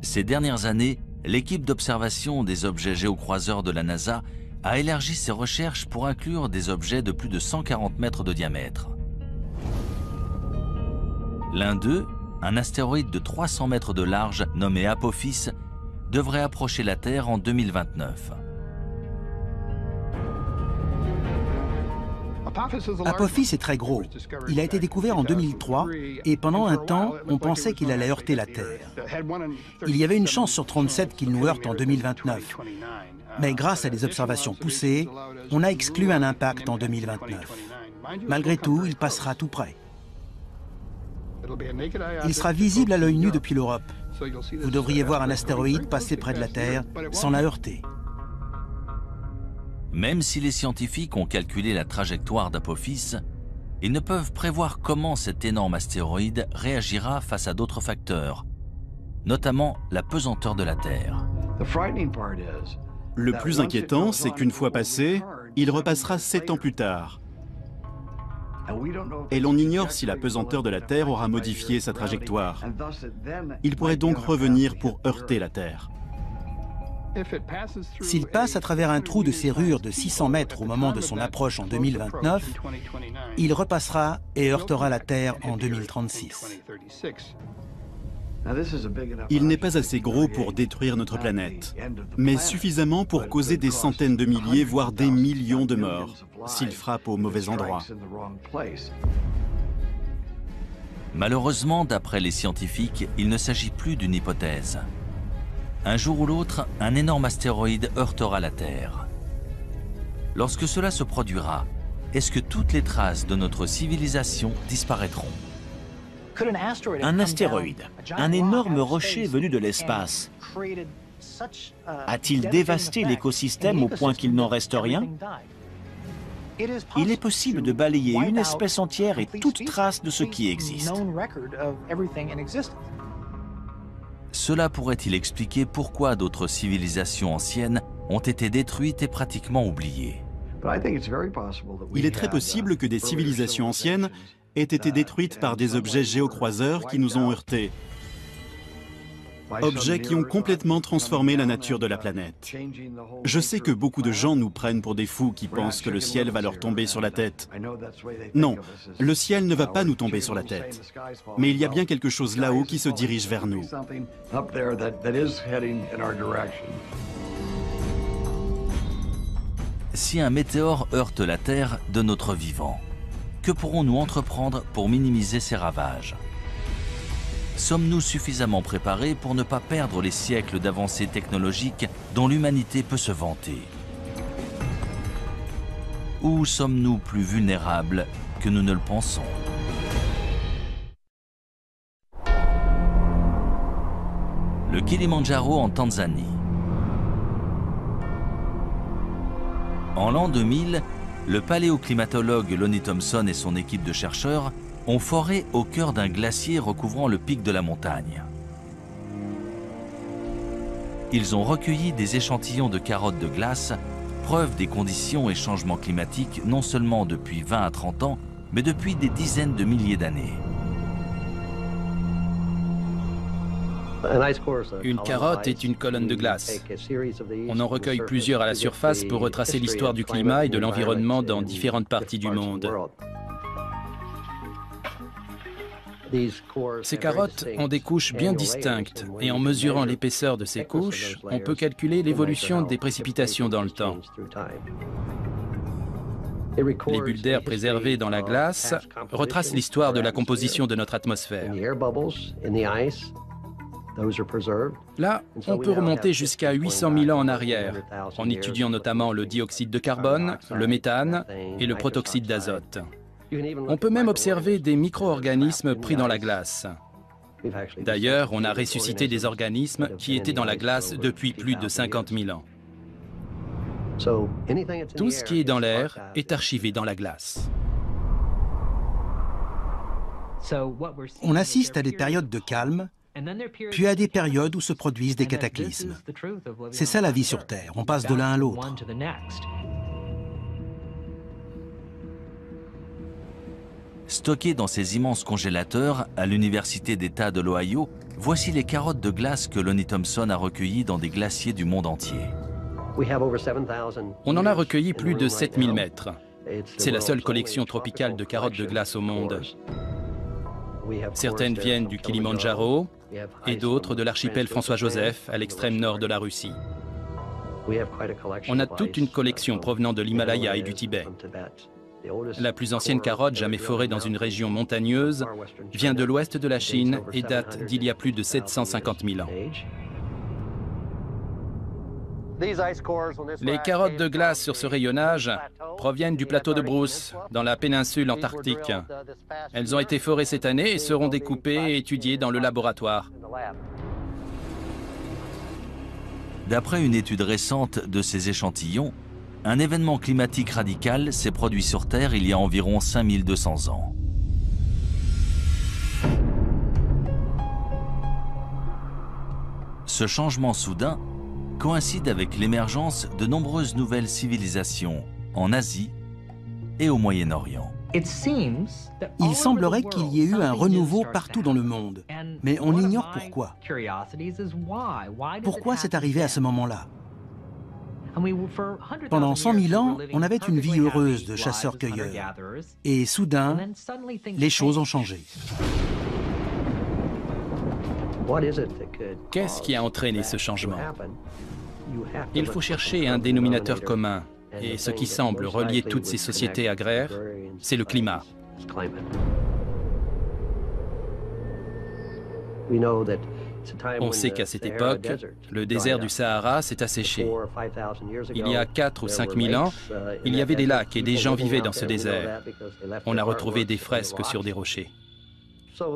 Ces dernières années, l'équipe d'observation des objets géocroiseurs de la NASA a élargi ses recherches pour inclure des objets de plus de 140 mètres de diamètre. L'un d'eux, un astéroïde de 300 mètres de large nommé Apophis, devrait approcher la Terre en 2029. Apophis est très gros. Il a été découvert en 2003 et pendant un temps, on pensait qu'il allait heurter la Terre. Il y avait une chance sur 37 qu'il nous heurte en 2029. Mais grâce à des observations poussées, on a exclu un impact en 2029. Malgré tout, il passera tout près. Il sera visible à l'œil nu depuis l'Europe. Vous devriez voir un astéroïde passer près de la Terre sans la heurter. Même si les scientifiques ont calculé la trajectoire d'Apophis, ils ne peuvent prévoir comment cet énorme astéroïde réagira face à d'autres facteurs, notamment la pesanteur de la Terre. Le plus inquiétant, c'est qu'une fois passé, il repassera 7 ans plus tard. Et l'on ignore si la pesanteur de la Terre aura modifié sa trajectoire. Il pourrait donc revenir pour heurter la Terre. S'il passe à travers un trou de serrure de 600 mètres au moment de son approche en 2029, il repassera et heurtera la Terre en 2036. Il n'est pas assez gros pour détruire notre planète, mais suffisamment pour causer des centaines de milliers, voire des millions de morts, s'il frappe au mauvais endroit. Malheureusement, d'après les scientifiques, il ne s'agit plus d'une hypothèse. Un jour ou l'autre, un énorme astéroïde heurtera la Terre. Lorsque cela se produira, est-ce que toutes les traces de notre civilisation disparaîtront? Un astéroïde, un énorme rocher venu de l'espace, a-t-il dévasté l'écosystème au point qu'il n'en reste rien? Il est possible de balayer une espèce entière et toute trace de ce qui existe. Cela pourrait-il expliquer pourquoi d'autres civilisations anciennes ont été détruites et pratiquement oubliées? Il est très possible que des civilisations anciennes aient été détruites par des objets géocroiseurs qui nous ont heurtés. Objets qui ont complètement transformé la nature de la planète. Je sais que beaucoup de gens nous prennent pour des fous qui pensent que le ciel va leur tomber sur la tête. Non, le ciel ne va pas nous tomber sur la tête. Mais il y a bien quelque chose là-haut qui se dirige vers nous. Si un météore heurte la Terre de notre vivant, que pourrons-nous entreprendre pour minimiser ces ravages? Sommes-nous suffisamment préparés pour ne pas perdre les siècles d'avancées technologiques dont l'humanité peut se vanter? Ou sommes-nous plus vulnérables que nous ne le pensons? Le Kilimandjaro en Tanzanie. En l'an 2000, le paléoclimatologue Lonnie Thompson et son équipe de chercheurs ont foré au cœur d'un glacier recouvrant le pic de la montagne. Ils ont recueilli des échantillons de carottes de glace, preuve des conditions et changements climatiques non seulement depuis 20 à 30 ans, mais depuis des dizaines de milliers d'années. Une carotte est une colonne de glace. On en recueille plusieurs à la surface pour retracer l'histoire du climat et de l'environnement dans différentes parties du monde. Ces carottes ont des couches bien distinctes et en mesurant l'épaisseur de ces couches, on peut calculer l'évolution des précipitations dans le temps. Les bulles d'air préservées dans la glace retracent l'histoire de la composition de notre atmosphère. Là, on peut remonter jusqu'à 800 000 ans en arrière, en étudiant notamment le dioxyde de carbone, le méthane et le protoxyde d'azote. On peut même observer des micro-organismes pris dans la glace. D'ailleurs, on a ressuscité des organismes qui étaient dans la glace depuis plus de 50 000 ans. Tout ce qui est dans l'air est archivé dans la glace. On assiste à des périodes de calme, puis à des périodes où se produisent des cataclysmes. C'est ça la vie sur Terre, on passe de l'un à l'autre. Stockées dans ces immenses congélateurs à l'Université d'État de l'Ohio, voici les carottes de glace que Lonnie Thompson a recueillies dans des glaciers du monde entier. On en a recueilli plus de 7000 mètres. C'est la seule collection tropicale de carottes de glace au monde. Certaines viennent du Kilimandjaro et d'autres de l'archipel François-Joseph à l'extrême nord de la Russie. On a toute une collection provenant de l'Himalaya et du Tibet. La plus ancienne carotte jamais forée dans une région montagneuse vient de l'ouest de la Chine et date d'il y a plus de 750 000 ans. Les carottes de glace sur ce rayonnage proviennent du plateau de Bruce, dans la péninsule antarctique. Elles ont été forées cette année et seront découpées et étudiées dans le laboratoire. D'après une étude récente de ces échantillons, un événement climatique radical s'est produit sur Terre il y a environ 5200 ans. Ce changement soudain coïncide avec l'émergence de nombreuses nouvelles civilisations en Asie et au Moyen-Orient. Il semblerait qu'il y ait eu un renouveau partout dans le monde, mais on ignore pourquoi. Pourquoi c'est arrivé à ce moment-là? Pendant 100 000 ans, on avait une vie heureuse de chasseurs-cueilleurs. Et soudain, les choses ont changé. Qu'est-ce qui a entraîné ce changement? Il faut chercher un dénominateur commun. Et ce qui semble relier toutes ces sociétés agraires, c'est le climat. On sait qu'à cette époque, le désert du Sahara s'est asséché. Il y a 4 ou 5 000 ans, il y avait des lacs et des gens vivaient dans ce désert. On a retrouvé des fresques sur des rochers.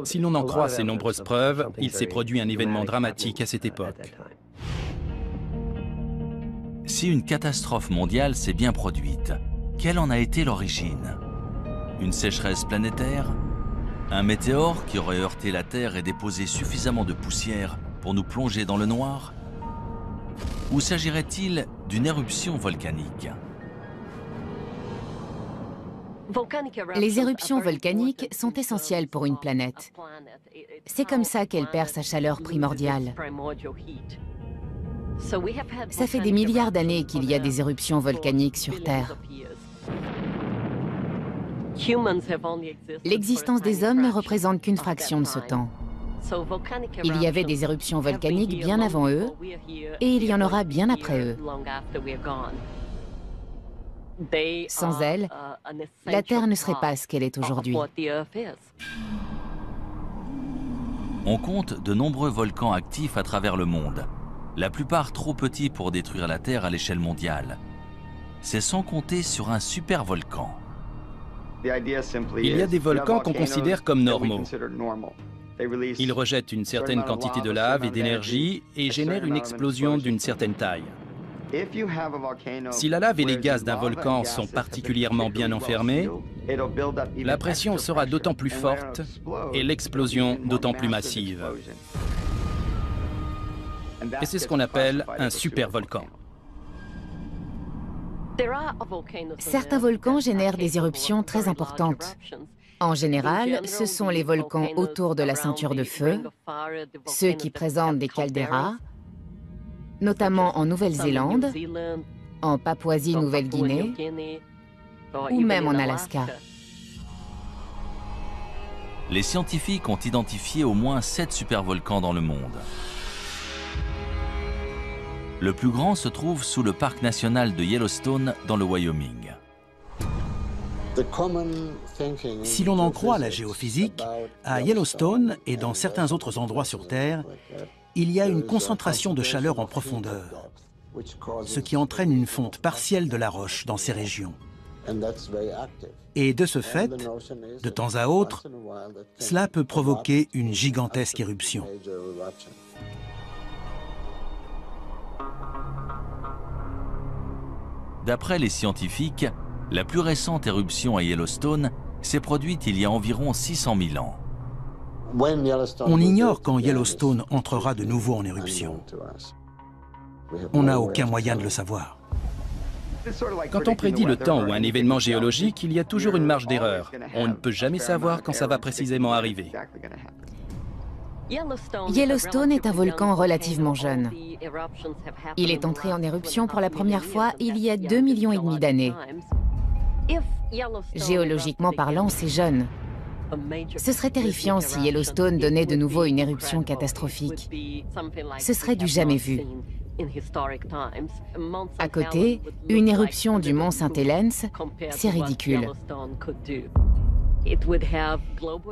Si l'on en croit ces nombreuses preuves, il s'est produit un événement dramatique à cette époque. Si une catastrophe mondiale s'est bien produite, quelle en a été l'origine? Une sécheresse planétaire? Un météore qui aurait heurté la Terre et déposé suffisamment de poussière pour nous plonger dans le noir? Ou s'agirait-il d'une éruption volcanique? Les éruptions volcaniques sont essentielles pour une planète. C'est comme ça qu'elle perd sa chaleur primordiale. Ça fait des milliards d'années qu'il y a des éruptions volcaniques sur Terre. L'existence des hommes ne représente qu'une fraction de ce temps. Il y avait des éruptions volcaniques bien avant eux, et il y en aura bien après eux. Sans elles, la Terre ne serait pas ce qu'elle est aujourd'hui. On compte de nombreux volcans actifs à travers le monde, la plupart trop petits pour détruire la Terre à l'échelle mondiale. C'est sans compter sur un supervolcan. Il y a des volcans qu'on considère comme normaux. Ils rejettent une certaine quantité de lave et d'énergie et génèrent une explosion d'une certaine taille. Si la lave et les gaz d'un volcan sont particulièrement bien enfermés, la pression sera d'autant plus forte et l'explosion d'autant plus massive. Et c'est ce qu'on appelle un supervolcan. Certains volcans génèrent des éruptions très importantes. En général, ce sont les volcans autour de la ceinture de feu, ceux qui présentent des caldeiras, notamment en Nouvelle-Zélande, en Papouasie-Nouvelle-Guinée ou même en Alaska. Les scientifiques ont identifié au moins 7 supervolcans dans le monde. Le plus grand se trouve sous le parc national de Yellowstone dans le Wyoming. Si l'on en croit la géophysique, à Yellowstone et dans certains autres endroits sur Terre, il y a une concentration de chaleur en profondeur, ce qui entraîne une fonte partielle de la roche dans ces régions. Et de ce fait, de temps à autre, cela peut provoquer une gigantesque éruption. D'après les scientifiques, la plus récente éruption à Yellowstone s'est produite il y a environ 600 000 ans. On ignore quand Yellowstone entrera de nouveau en éruption. On n'a aucun moyen de le savoir. Quand on prédit le temps ou un événement géologique, il y a toujours une marge d'erreur. On ne peut jamais savoir quand ça va précisément arriver. Yellowstone est un volcan relativement jeune. Il est entré en éruption pour la première fois il y a 2,5 millions d'années. Géologiquement parlant, c'est jeune. Ce serait terrifiant si Yellowstone donnait de nouveau une éruption catastrophique. Ce serait du jamais vu. À côté, une éruption du mont St. Helens, c'est ridicule.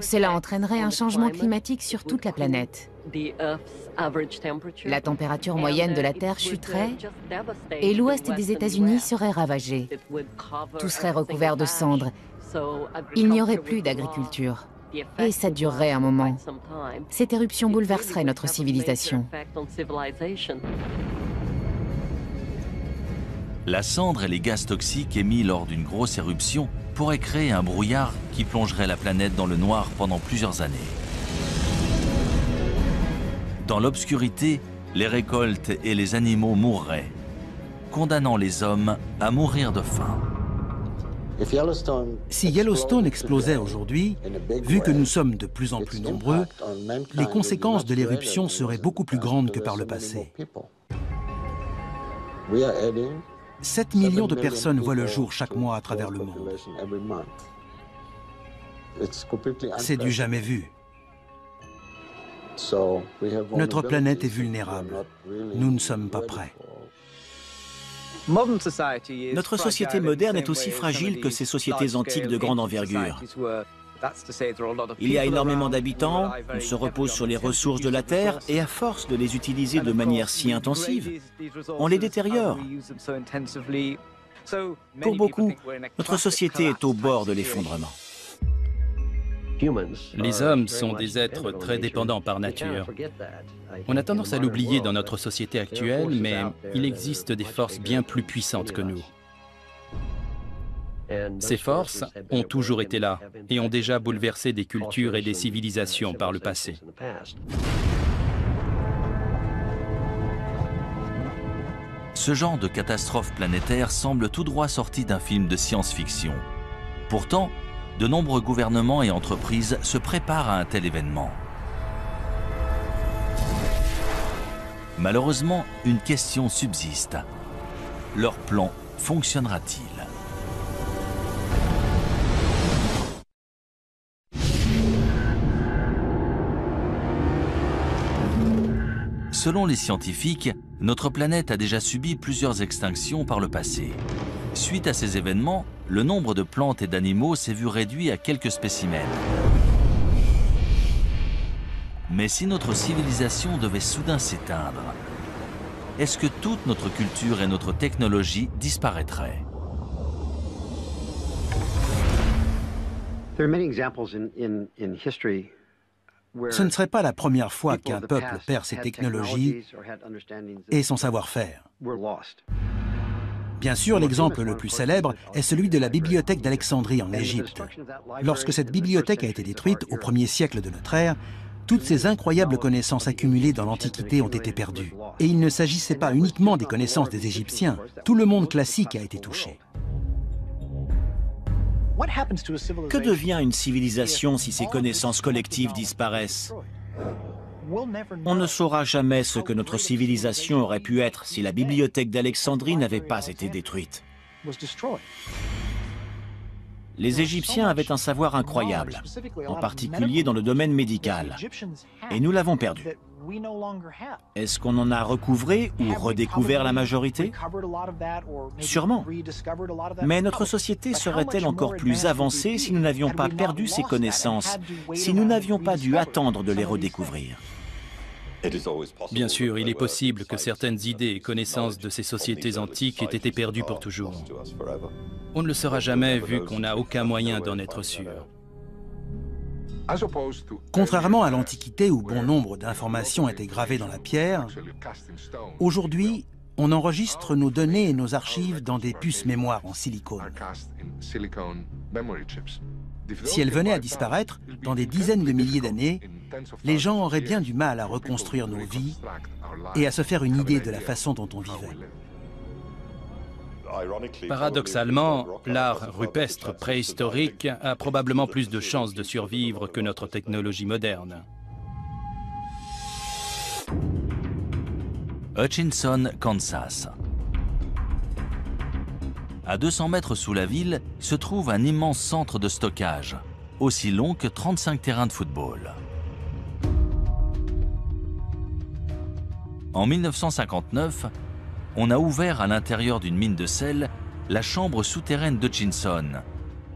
Cela entraînerait un changement climatique sur toute la planète. La température moyenne de la Terre chuterait et l'ouest des États-Unis serait ravagé. Tout serait recouvert de cendres. Il n'y aurait plus d'agriculture. Et ça durerait un moment. Cette éruption bouleverserait notre civilisation. La cendre et les gaz toxiques émis lors d'une grosse éruption pourraient créer un brouillard qui plongerait la planète dans le noir pendant plusieurs années. Dans l'obscurité, les récoltes et les animaux mourraient, condamnant les hommes à mourir de faim. Si Yellowstone explosait aujourd'hui, vu que nous sommes de plus en plus nombreux, les conséquences de l'éruption seraient beaucoup plus grandes que par le passé. 7 millions de personnes voient le jour chaque mois à travers le monde. C'est du jamais vu. Notre planète est vulnérable. Nous ne sommes pas prêts. Notre société moderne est aussi fragile que ces sociétés antiques de grande envergure. Il y a énormément d'habitants, on se repose sur les ressources de la Terre et à force de les utiliser de manière si intensive, on les détériore. Pour beaucoup, notre société est au bord de l'effondrement. Les hommes sont des êtres très dépendants par nature. On a tendance à l'oublier dans notre société actuelle, mais il existe des forces bien plus puissantes que nous. Ces forces ont toujours été là et ont déjà bouleversé des cultures et des civilisations par le passé. Ce genre de catastrophe planétaire semble tout droit sorti d'un film de science-fiction. Pourtant, de nombreux gouvernements et entreprises se préparent à un tel événement. Malheureusement, une question subsiste. Leur plan fonctionnera-t-il ? Selon les scientifiques, notre planète a déjà subi plusieurs extinctions par le passé. Suite à ces événements, le nombre de plantes et d'animaux s'est vu réduit à quelques spécimens. Mais si notre civilisation devait soudain s'éteindre, est-ce que toute notre culture et notre technologie disparaîtraient ? Ce ne serait pas la première fois qu'un peuple perd ses technologies et son savoir-faire. Bien sûr, l'exemple le plus célèbre est celui de la bibliothèque d'Alexandrie en Égypte. Lorsque cette bibliothèque a été détruite au 1er siècle de notre ère, toutes ces incroyables connaissances accumulées dans l'Antiquité ont été perdues. Et il ne s'agissait pas uniquement des connaissances des Égyptiens, tout le monde classique a été touché. Que devient une civilisation si ses connaissances collectives disparaissent? On ne saura jamais ce que notre civilisation aurait pu être si la bibliothèque d'Alexandrie n'avait pas été détruite. Les Égyptiens avaient un savoir incroyable, en particulier dans le domaine médical, et nous l'avons perdu. Est-ce qu'on en a recouvré ou redécouvert la majorité? Sûrement. Mais notre société serait-elle encore plus avancée si nous n'avions pas perdu ces connaissances, si nous n'avions pas dû attendre de les redécouvrir? Bien sûr, il est possible que certaines idées et connaissances de ces sociétés antiques aient été perdues pour toujours. On ne le saura jamais vu qu'on n'a aucun moyen d'en être sûr. Contrairement à l'Antiquité où bon nombre d'informations étaient gravées dans la pierre, aujourd'hui, on enregistre nos données et nos archives dans des puces mémoire en silicone. Si elles venaient à disparaître, dans des dizaines de milliers d'années, les gens auraient bien du mal à reconstruire nos vies et à se faire une idée de la façon dont on vivait. Paradoxalement, l'art rupestre préhistorique a probablement plus de chances de survivre que notre technologie moderne. Hutchinson, Kansas. À 200 mètres sous la ville se trouve un immense centre de stockage, aussi long que 35 terrains de football. En 1959, on a ouvert à l'intérieur d'une mine de sel la chambre souterraine d'Hutchinson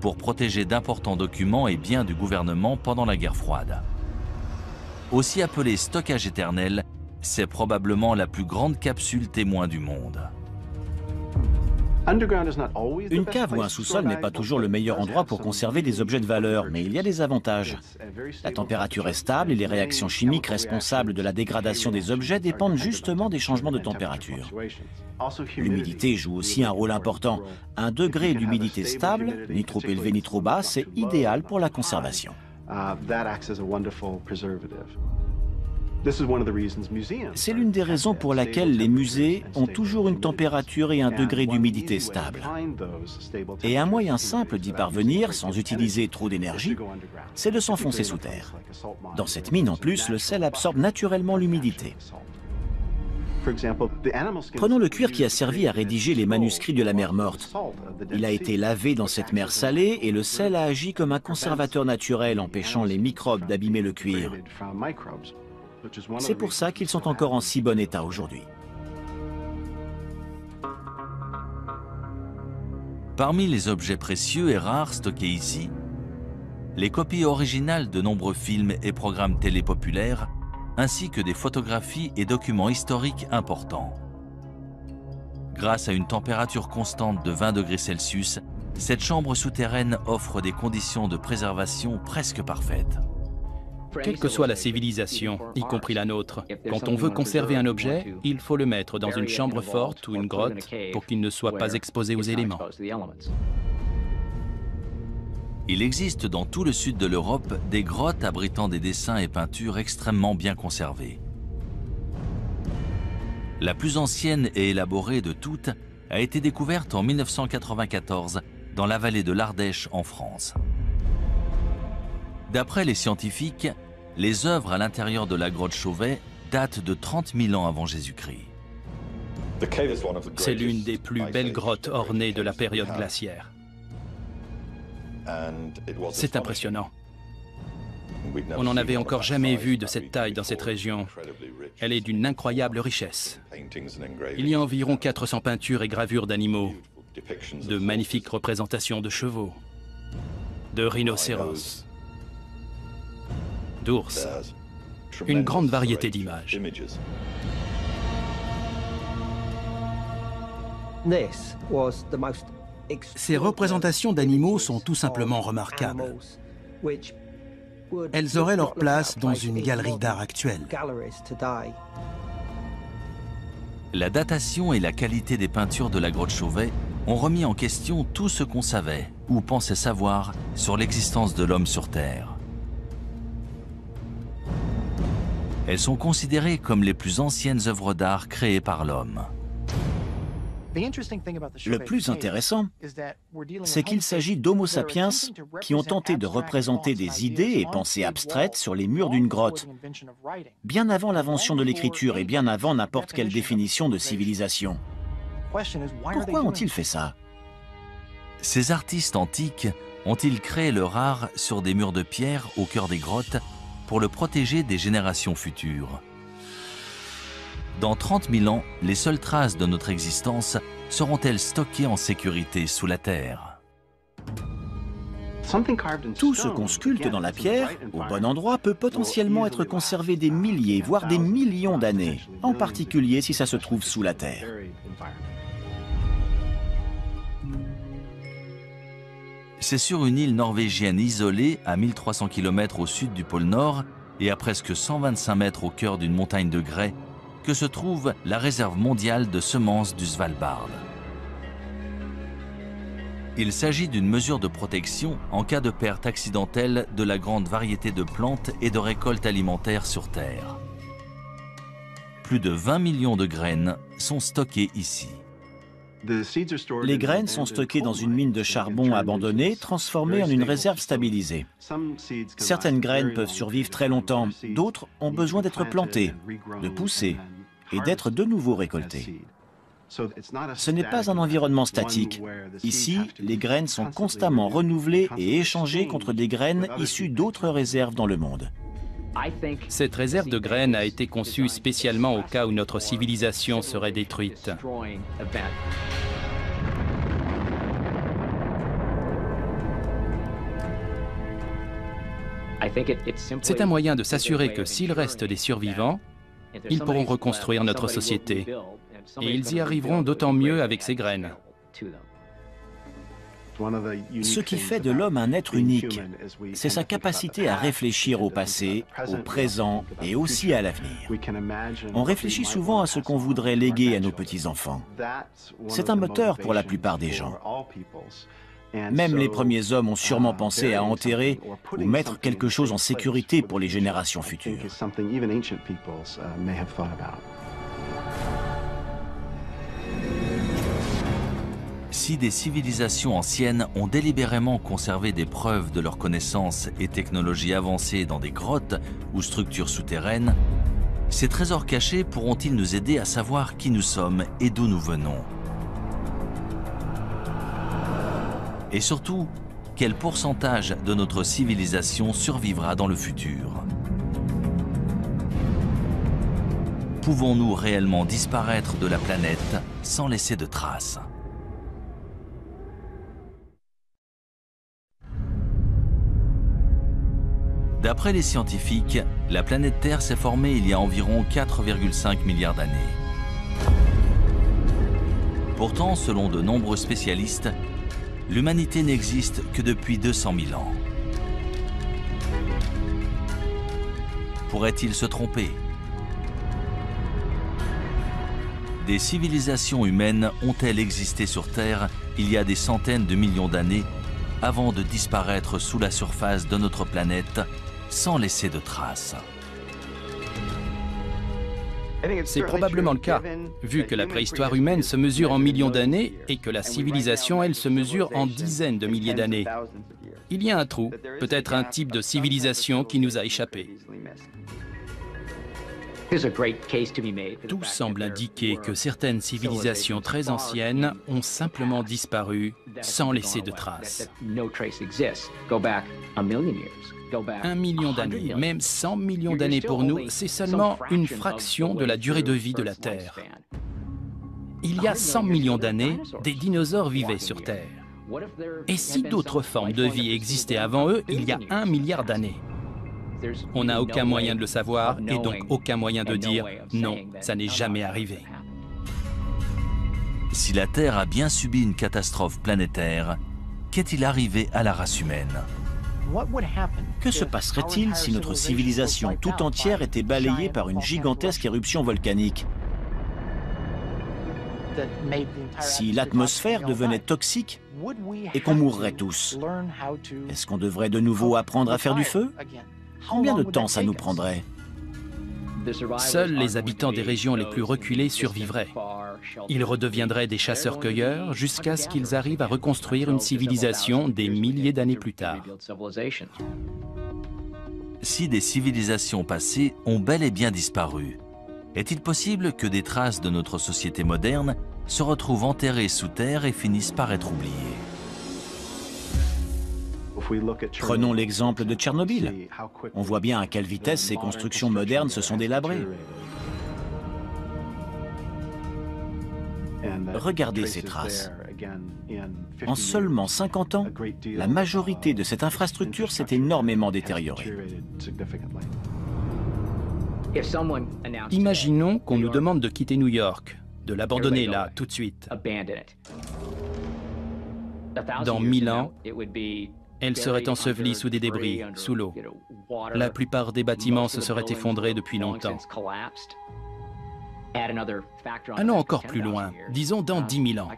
pour protéger d'importants documents et biens du gouvernement pendant la guerre froide. Aussi appelée stockage éternel, c'est probablement la plus grande capsule témoin du monde. Une cave ou un sous-sol n'est pas toujours le meilleur endroit pour conserver des objets de valeur, mais il y a des avantages. La température est stable et les réactions chimiques responsables de la dégradation des objets dépendent justement des changements de température. L'humidité joue aussi un rôle important. Un degré d'humidité stable, ni trop élevé ni trop bas, c'est idéal pour la conservation. C'est l'une des raisons pour laquelle les musées ont toujours une température et un degré d'humidité stable. Et un moyen simple d'y parvenir, sans utiliser trop d'énergie, c'est de s'enfoncer sous terre. Dans cette mine, en plus, le sel absorbe naturellement l'humidité. Prenons le cuir qui a servi à rédiger les manuscrits de la mer Morte. Il a été lavé dans cette mer salée et le sel a agi comme un conservateur naturel, empêchant les microbes d'abîmer le cuir. C'est pour ça qu'ils sont encore en si bon état aujourd'hui. Parmi les objets précieux et rares stockés ici, les copies originales de nombreux films et programmes télé populaires, ainsi que des photographies et documents historiques importants. Grâce à une température constante de 20 degrés Celsius, cette chambre souterraine offre des conditions de préservation presque parfaites. Quelle que soit la civilisation, y compris la nôtre, quand on veut conserver un objet, il faut le mettre dans une chambre forte ou une grotte pour qu'il ne soit pas exposé aux éléments. Il existe dans tout le sud de l'Europe des grottes abritant des dessins et peintures extrêmement bien conservés. La plus ancienne et élaborée de toutes a été découverte en 1994 dans la vallée de l'Ardèche en France. D'après les scientifiques, les œuvres à l'intérieur de la grotte Chauvet datent de 30 000 ans avant Jésus-Christ. C'est l'une des plus belles grottes ornées de la période glaciaire. C'est impressionnant. On n'en avait encore jamais vu de cette taille dans cette région. Elle est d'une incroyable richesse. Il y a environ 400 peintures et gravures d'animaux, de magnifiques représentations de chevaux, de rhinocéros, d'ours, une grande variété d'images. Ces représentations d'animaux sont tout simplement remarquables. Elles auraient leur place dans une galerie d'art actuelle. La datation et la qualité des peintures de la grotte Chauvet ont remis en question tout ce qu'on savait ou pensait savoir sur l'existence de l'homme sur Terre. Elles sont considérées comme les plus anciennes œuvres d'art créées par l'homme. Le plus intéressant, c'est qu'il s'agit d'Homo sapiens qui ont tenté de représenter des idées et pensées abstraites sur les murs d'une grotte, bien avant l'invention de l'écriture et bien avant n'importe quelle définition de civilisation. Pourquoi ont-ils fait ça? Ces artistes antiques ont-ils créé leur art sur des murs de pierre au cœur des grottes pour le protéger des générations futures? Dans 30 000 ans, les seules traces de notre existence seront-elles stockées en sécurité sous la terre? Tout ce qu'on sculpte dans la pierre, au bon endroit, peut potentiellement être conservé des milliers, voire des millions d'années, en particulier si ça se trouve sous la terre. C'est sur une île norvégienne isolée, à 1300 km au sud du pôle Nord et à presque 125 mètres au cœur d'une montagne de grès, que se trouve la réserve mondiale de semences du Svalbard. Il s'agit d'une mesure de protection en cas de perte accidentelle de la grande variété de plantes et de récoltes alimentaires sur Terre. Plus de 20 millions de graines sont stockées ici. Les graines sont stockées dans une mine de charbon abandonnée, transformée en une réserve stabilisée. Certaines graines peuvent survivre très longtemps, d'autres ont besoin d'être plantées, de pousser et d'être de nouveau récoltées. Ce n'est pas un environnement statique. Ici, les graines sont constamment renouvelées et échangées contre des graines issues d'autres réserves dans le monde. Cette réserve de graines a été conçue spécialement au cas où notre civilisation serait détruite. C'est un moyen de s'assurer que s'il reste des survivants, ils pourront reconstruire notre société. Et ils y arriveront d'autant mieux avec ces graines. Ce qui fait de l'homme un être unique, c'est sa capacité à réfléchir au passé, au présent et aussi à l'avenir. On réfléchit souvent à ce qu'on voudrait léguer à nos petits-enfants. C'est un moteur pour la plupart des gens. Même les premiers hommes ont sûrement pensé à enterrer ou mettre quelque chose en sécurité pour les générations futures. Si des civilisations anciennes ont délibérément conservé des preuves de leurs connaissances et technologies avancées dans des grottes ou structures souterraines, ces trésors cachés pourront-ils nous aider à savoir qui nous sommes et d'où nous venons? Et surtout, quel pourcentage de notre civilisation survivra dans le futur? Pouvons-nous réellement disparaître de la planète sans laisser de traces? D'après les scientifiques, la planète Terre s'est formée il y a environ 4,5 milliards d'années. Pourtant, selon de nombreux spécialistes, l'humanité n'existe que depuis 200 000 ans. Pourrait-il se tromper? Des civilisations humaines ont-elles existé sur Terre il y a des centaines de millions d'années avant de disparaître sous la surface de notre planète sans laisser de traces? C'est probablement le cas, vu que la préhistoire humaine se mesure en millions d'années et que la civilisation, elle, se mesure en dizaines de milliers d'années. Il y a un trou, peut-être un type de civilisation qui nous a échappé. Tout semble indiquer que certaines civilisations très anciennes ont simplement disparu sans laisser de traces. 1 million d'années, même 100 millions d'années pour nous, c'est seulement une fraction de la durée de vie de la Terre. Il y a 100 millions d'années, des dinosaures vivaient sur Terre. Et si d'autres formes de vie existaient avant eux, il y a 1 milliard d'années? On n'a aucun moyen de le savoir et donc aucun moyen de dire « non, ça n'est jamais arrivé ». Si la Terre a bien subi une catastrophe planétaire, qu'est-il arrivé à la race humaine? Que se passerait-il si notre civilisation tout entière était balayée par une gigantesque éruption volcanique? Si l'atmosphère devenait toxique et qu'on mourrait tous, est-ce qu'on devrait de nouveau apprendre à faire du feu? Combien de temps ça nous prendrait? Seuls les habitants des régions les plus reculées survivraient. Ils redeviendraient des chasseurs-cueilleurs jusqu'à ce qu'ils arrivent à reconstruire une civilisation des milliers d'années plus tard. Si des civilisations passées ont bel et bien disparu, est-il possible que des traces de notre société moderne se retrouvent enterrées sous terre et finissent par être oubliées? Prenons l'exemple de Tchernobyl. On voit bien à quelle vitesse ces constructions modernes se sont délabrées. Regardez ces traces. En seulement 50 ans, la majorité de cette infrastructure s'est énormément détériorée. Imaginons qu'on nous demande de quitter New York, de l'abandonner là, tout de suite. Dans 1000 ans, elle serait ensevelie sous des débris, sous l'eau. La plupart des bâtiments se seraient effondrés depuis longtemps. Allons encore plus loin, disons dans 10 000 ans.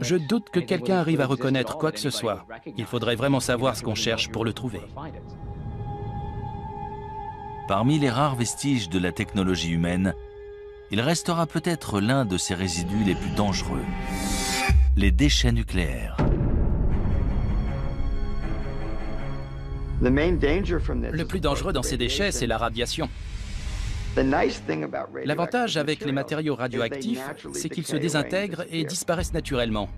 Je doute que quelqu'un arrive à reconnaître quoi que ce soit. Il faudrait vraiment savoir ce qu'on cherche pour le trouver. Parmi les rares vestiges de la technologie humaine, il restera peut-être l'un de ces résidus les plus dangereux, les déchets nucléaires. Le plus dangereux dans ces déchets, c'est la radiation. L'avantage avec les matériaux radioactifs, c'est qu'ils se désintègrent et disparaissent naturellement.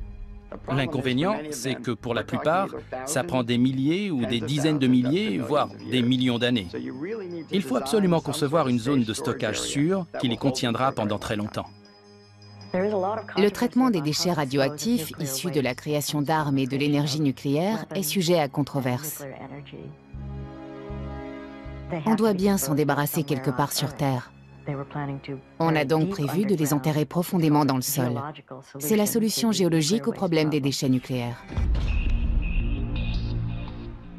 L'inconvénient, c'est que pour la plupart, ça prend des milliers ou des dizaines de milliers, voire des millions d'années. Il faut absolument concevoir une zone de stockage sûre qui les contiendra pendant très longtemps. Le traitement des déchets radioactifs issus de la création d'armes et de l'énergie nucléaire est sujet à controverse. On doit bien s'en débarrasser quelque part sur Terre. On a donc prévu de les enterrer profondément dans le sol. C'est la solution géologique au problème des déchets nucléaires.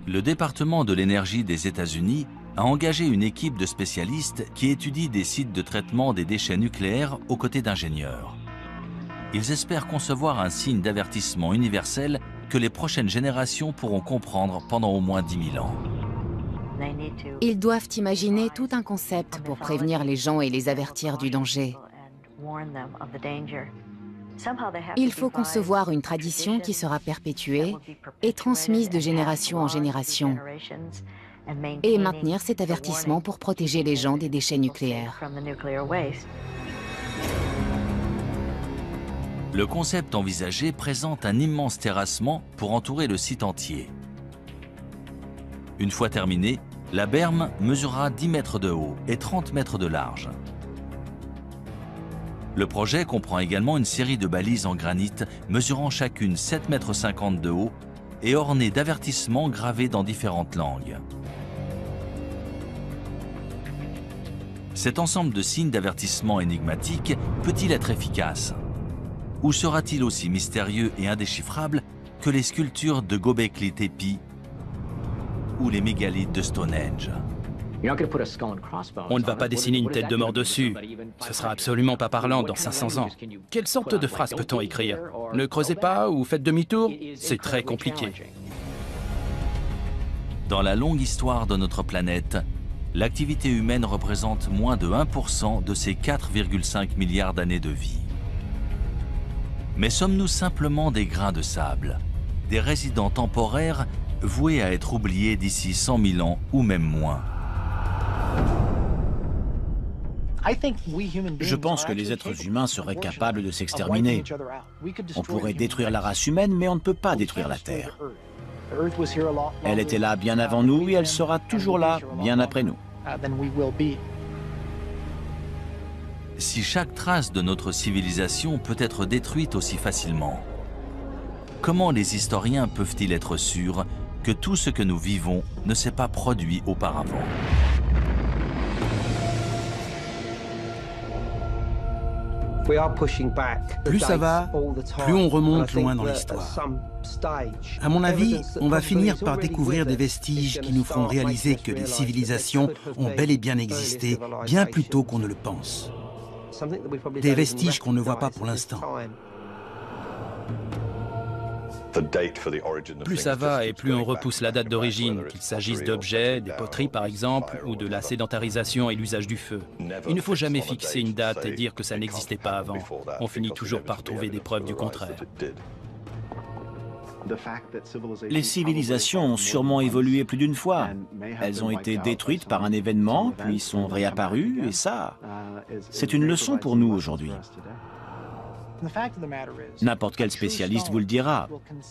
Le département de l'énergie des États-Unis a engagé une équipe de spécialistes qui étudie des sites de traitement des déchets nucléaires aux côtés d'ingénieurs. Ils espèrent concevoir un signe d'avertissement universel que les prochaines générations pourront comprendre pendant au moins 10 000 ans. Ils doivent imaginer tout un concept pour prévenir les gens et les avertir du danger. Il faut concevoir une tradition qui sera perpétuée et transmise de génération en génération, et maintenir cet avertissement pour protéger les gens des déchets nucléaires. Le concept envisagé présente un immense terrassement pour entourer le site entier. Une fois terminé, la berme mesurera 10 mètres de haut et 30 mètres de large. Le projet comprend également une série de balises en granit mesurant chacune 7,50 m de haut et ornées d'avertissements gravés dans différentes langues. Cet ensemble de signes d'avertissement énigmatiques peut-il être efficace? Ou sera-t-il aussi mystérieux et indéchiffrable que les sculptures de Göbekli Tepe ou les mégalithes de Stonehenge? On ne va pas dessiner une tête de mort dessus. Ce sera absolument pas parlant dans 500 ans. Quelle sorte de phrase peut-on écrire? Ne creusez pas ou faites demi-tour? C'est très compliqué. Dans la longue histoire de notre planète, l'activité humaine représente moins de 1% de ces 4,5 milliards d'années de vie. Mais sommes-nous simplement des grains de sable, des résidents temporaires voués à être oubliés d'ici 100 000 ans ou même moins? Je pense que les êtres humains seraient capables de s'exterminer. On pourrait détruire la race humaine, mais on ne peut pas détruire la Terre. Elle était là bien avant nous et elle sera toujours là bien après nous. Si chaque trace de notre civilisation peut être détruite aussi facilement, comment les historiens peuvent-ils être sûrs que tout ce que nous vivons ne s'est pas produit auparavant? Plus ça va, plus on remonte loin dans l'histoire. À mon avis, on va finir par découvrir des vestiges qui nous feront réaliser que les civilisations ont bel et bien existé bien plus tôt qu'on ne le pense. Des vestiges qu'on ne voit pas pour l'instant. Plus ça va et plus on repousse la date d'origine, qu'il s'agisse d'objets, des poteries par exemple, ou de la sédentarisation et l'usage du feu. Il ne faut jamais fixer une date et dire que ça n'existait pas avant. On finit toujours par trouver des preuves du contraire. Les civilisations ont sûrement évolué plus d'une fois. Elles ont été détruites par un événement, puis sont réapparues, et ça, c'est une leçon pour nous aujourd'hui. N'importe quel spécialiste vous le dira.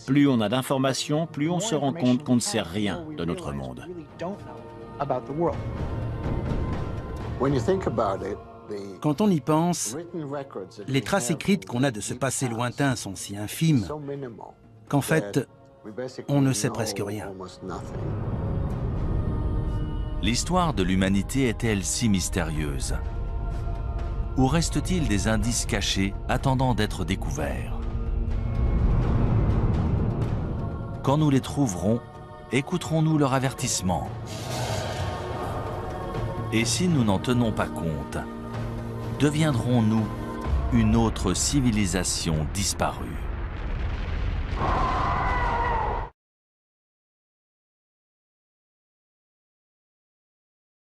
Plus on a d'informations, plus on se rend compte qu'on ne sait rien de notre monde. Quand on y pense, les traces écrites qu'on a de ce passé lointain sont si infimes qu'en fait, on ne sait presque rien. L'histoire de l'humanité est-elle si mystérieuse? Ou reste-t-il des indices cachés attendant d'être découverts? Quand nous les trouverons, écouterons-nous leur avertissement? Et si nous n'en tenons pas compte, deviendrons-nous une autre civilisation disparue?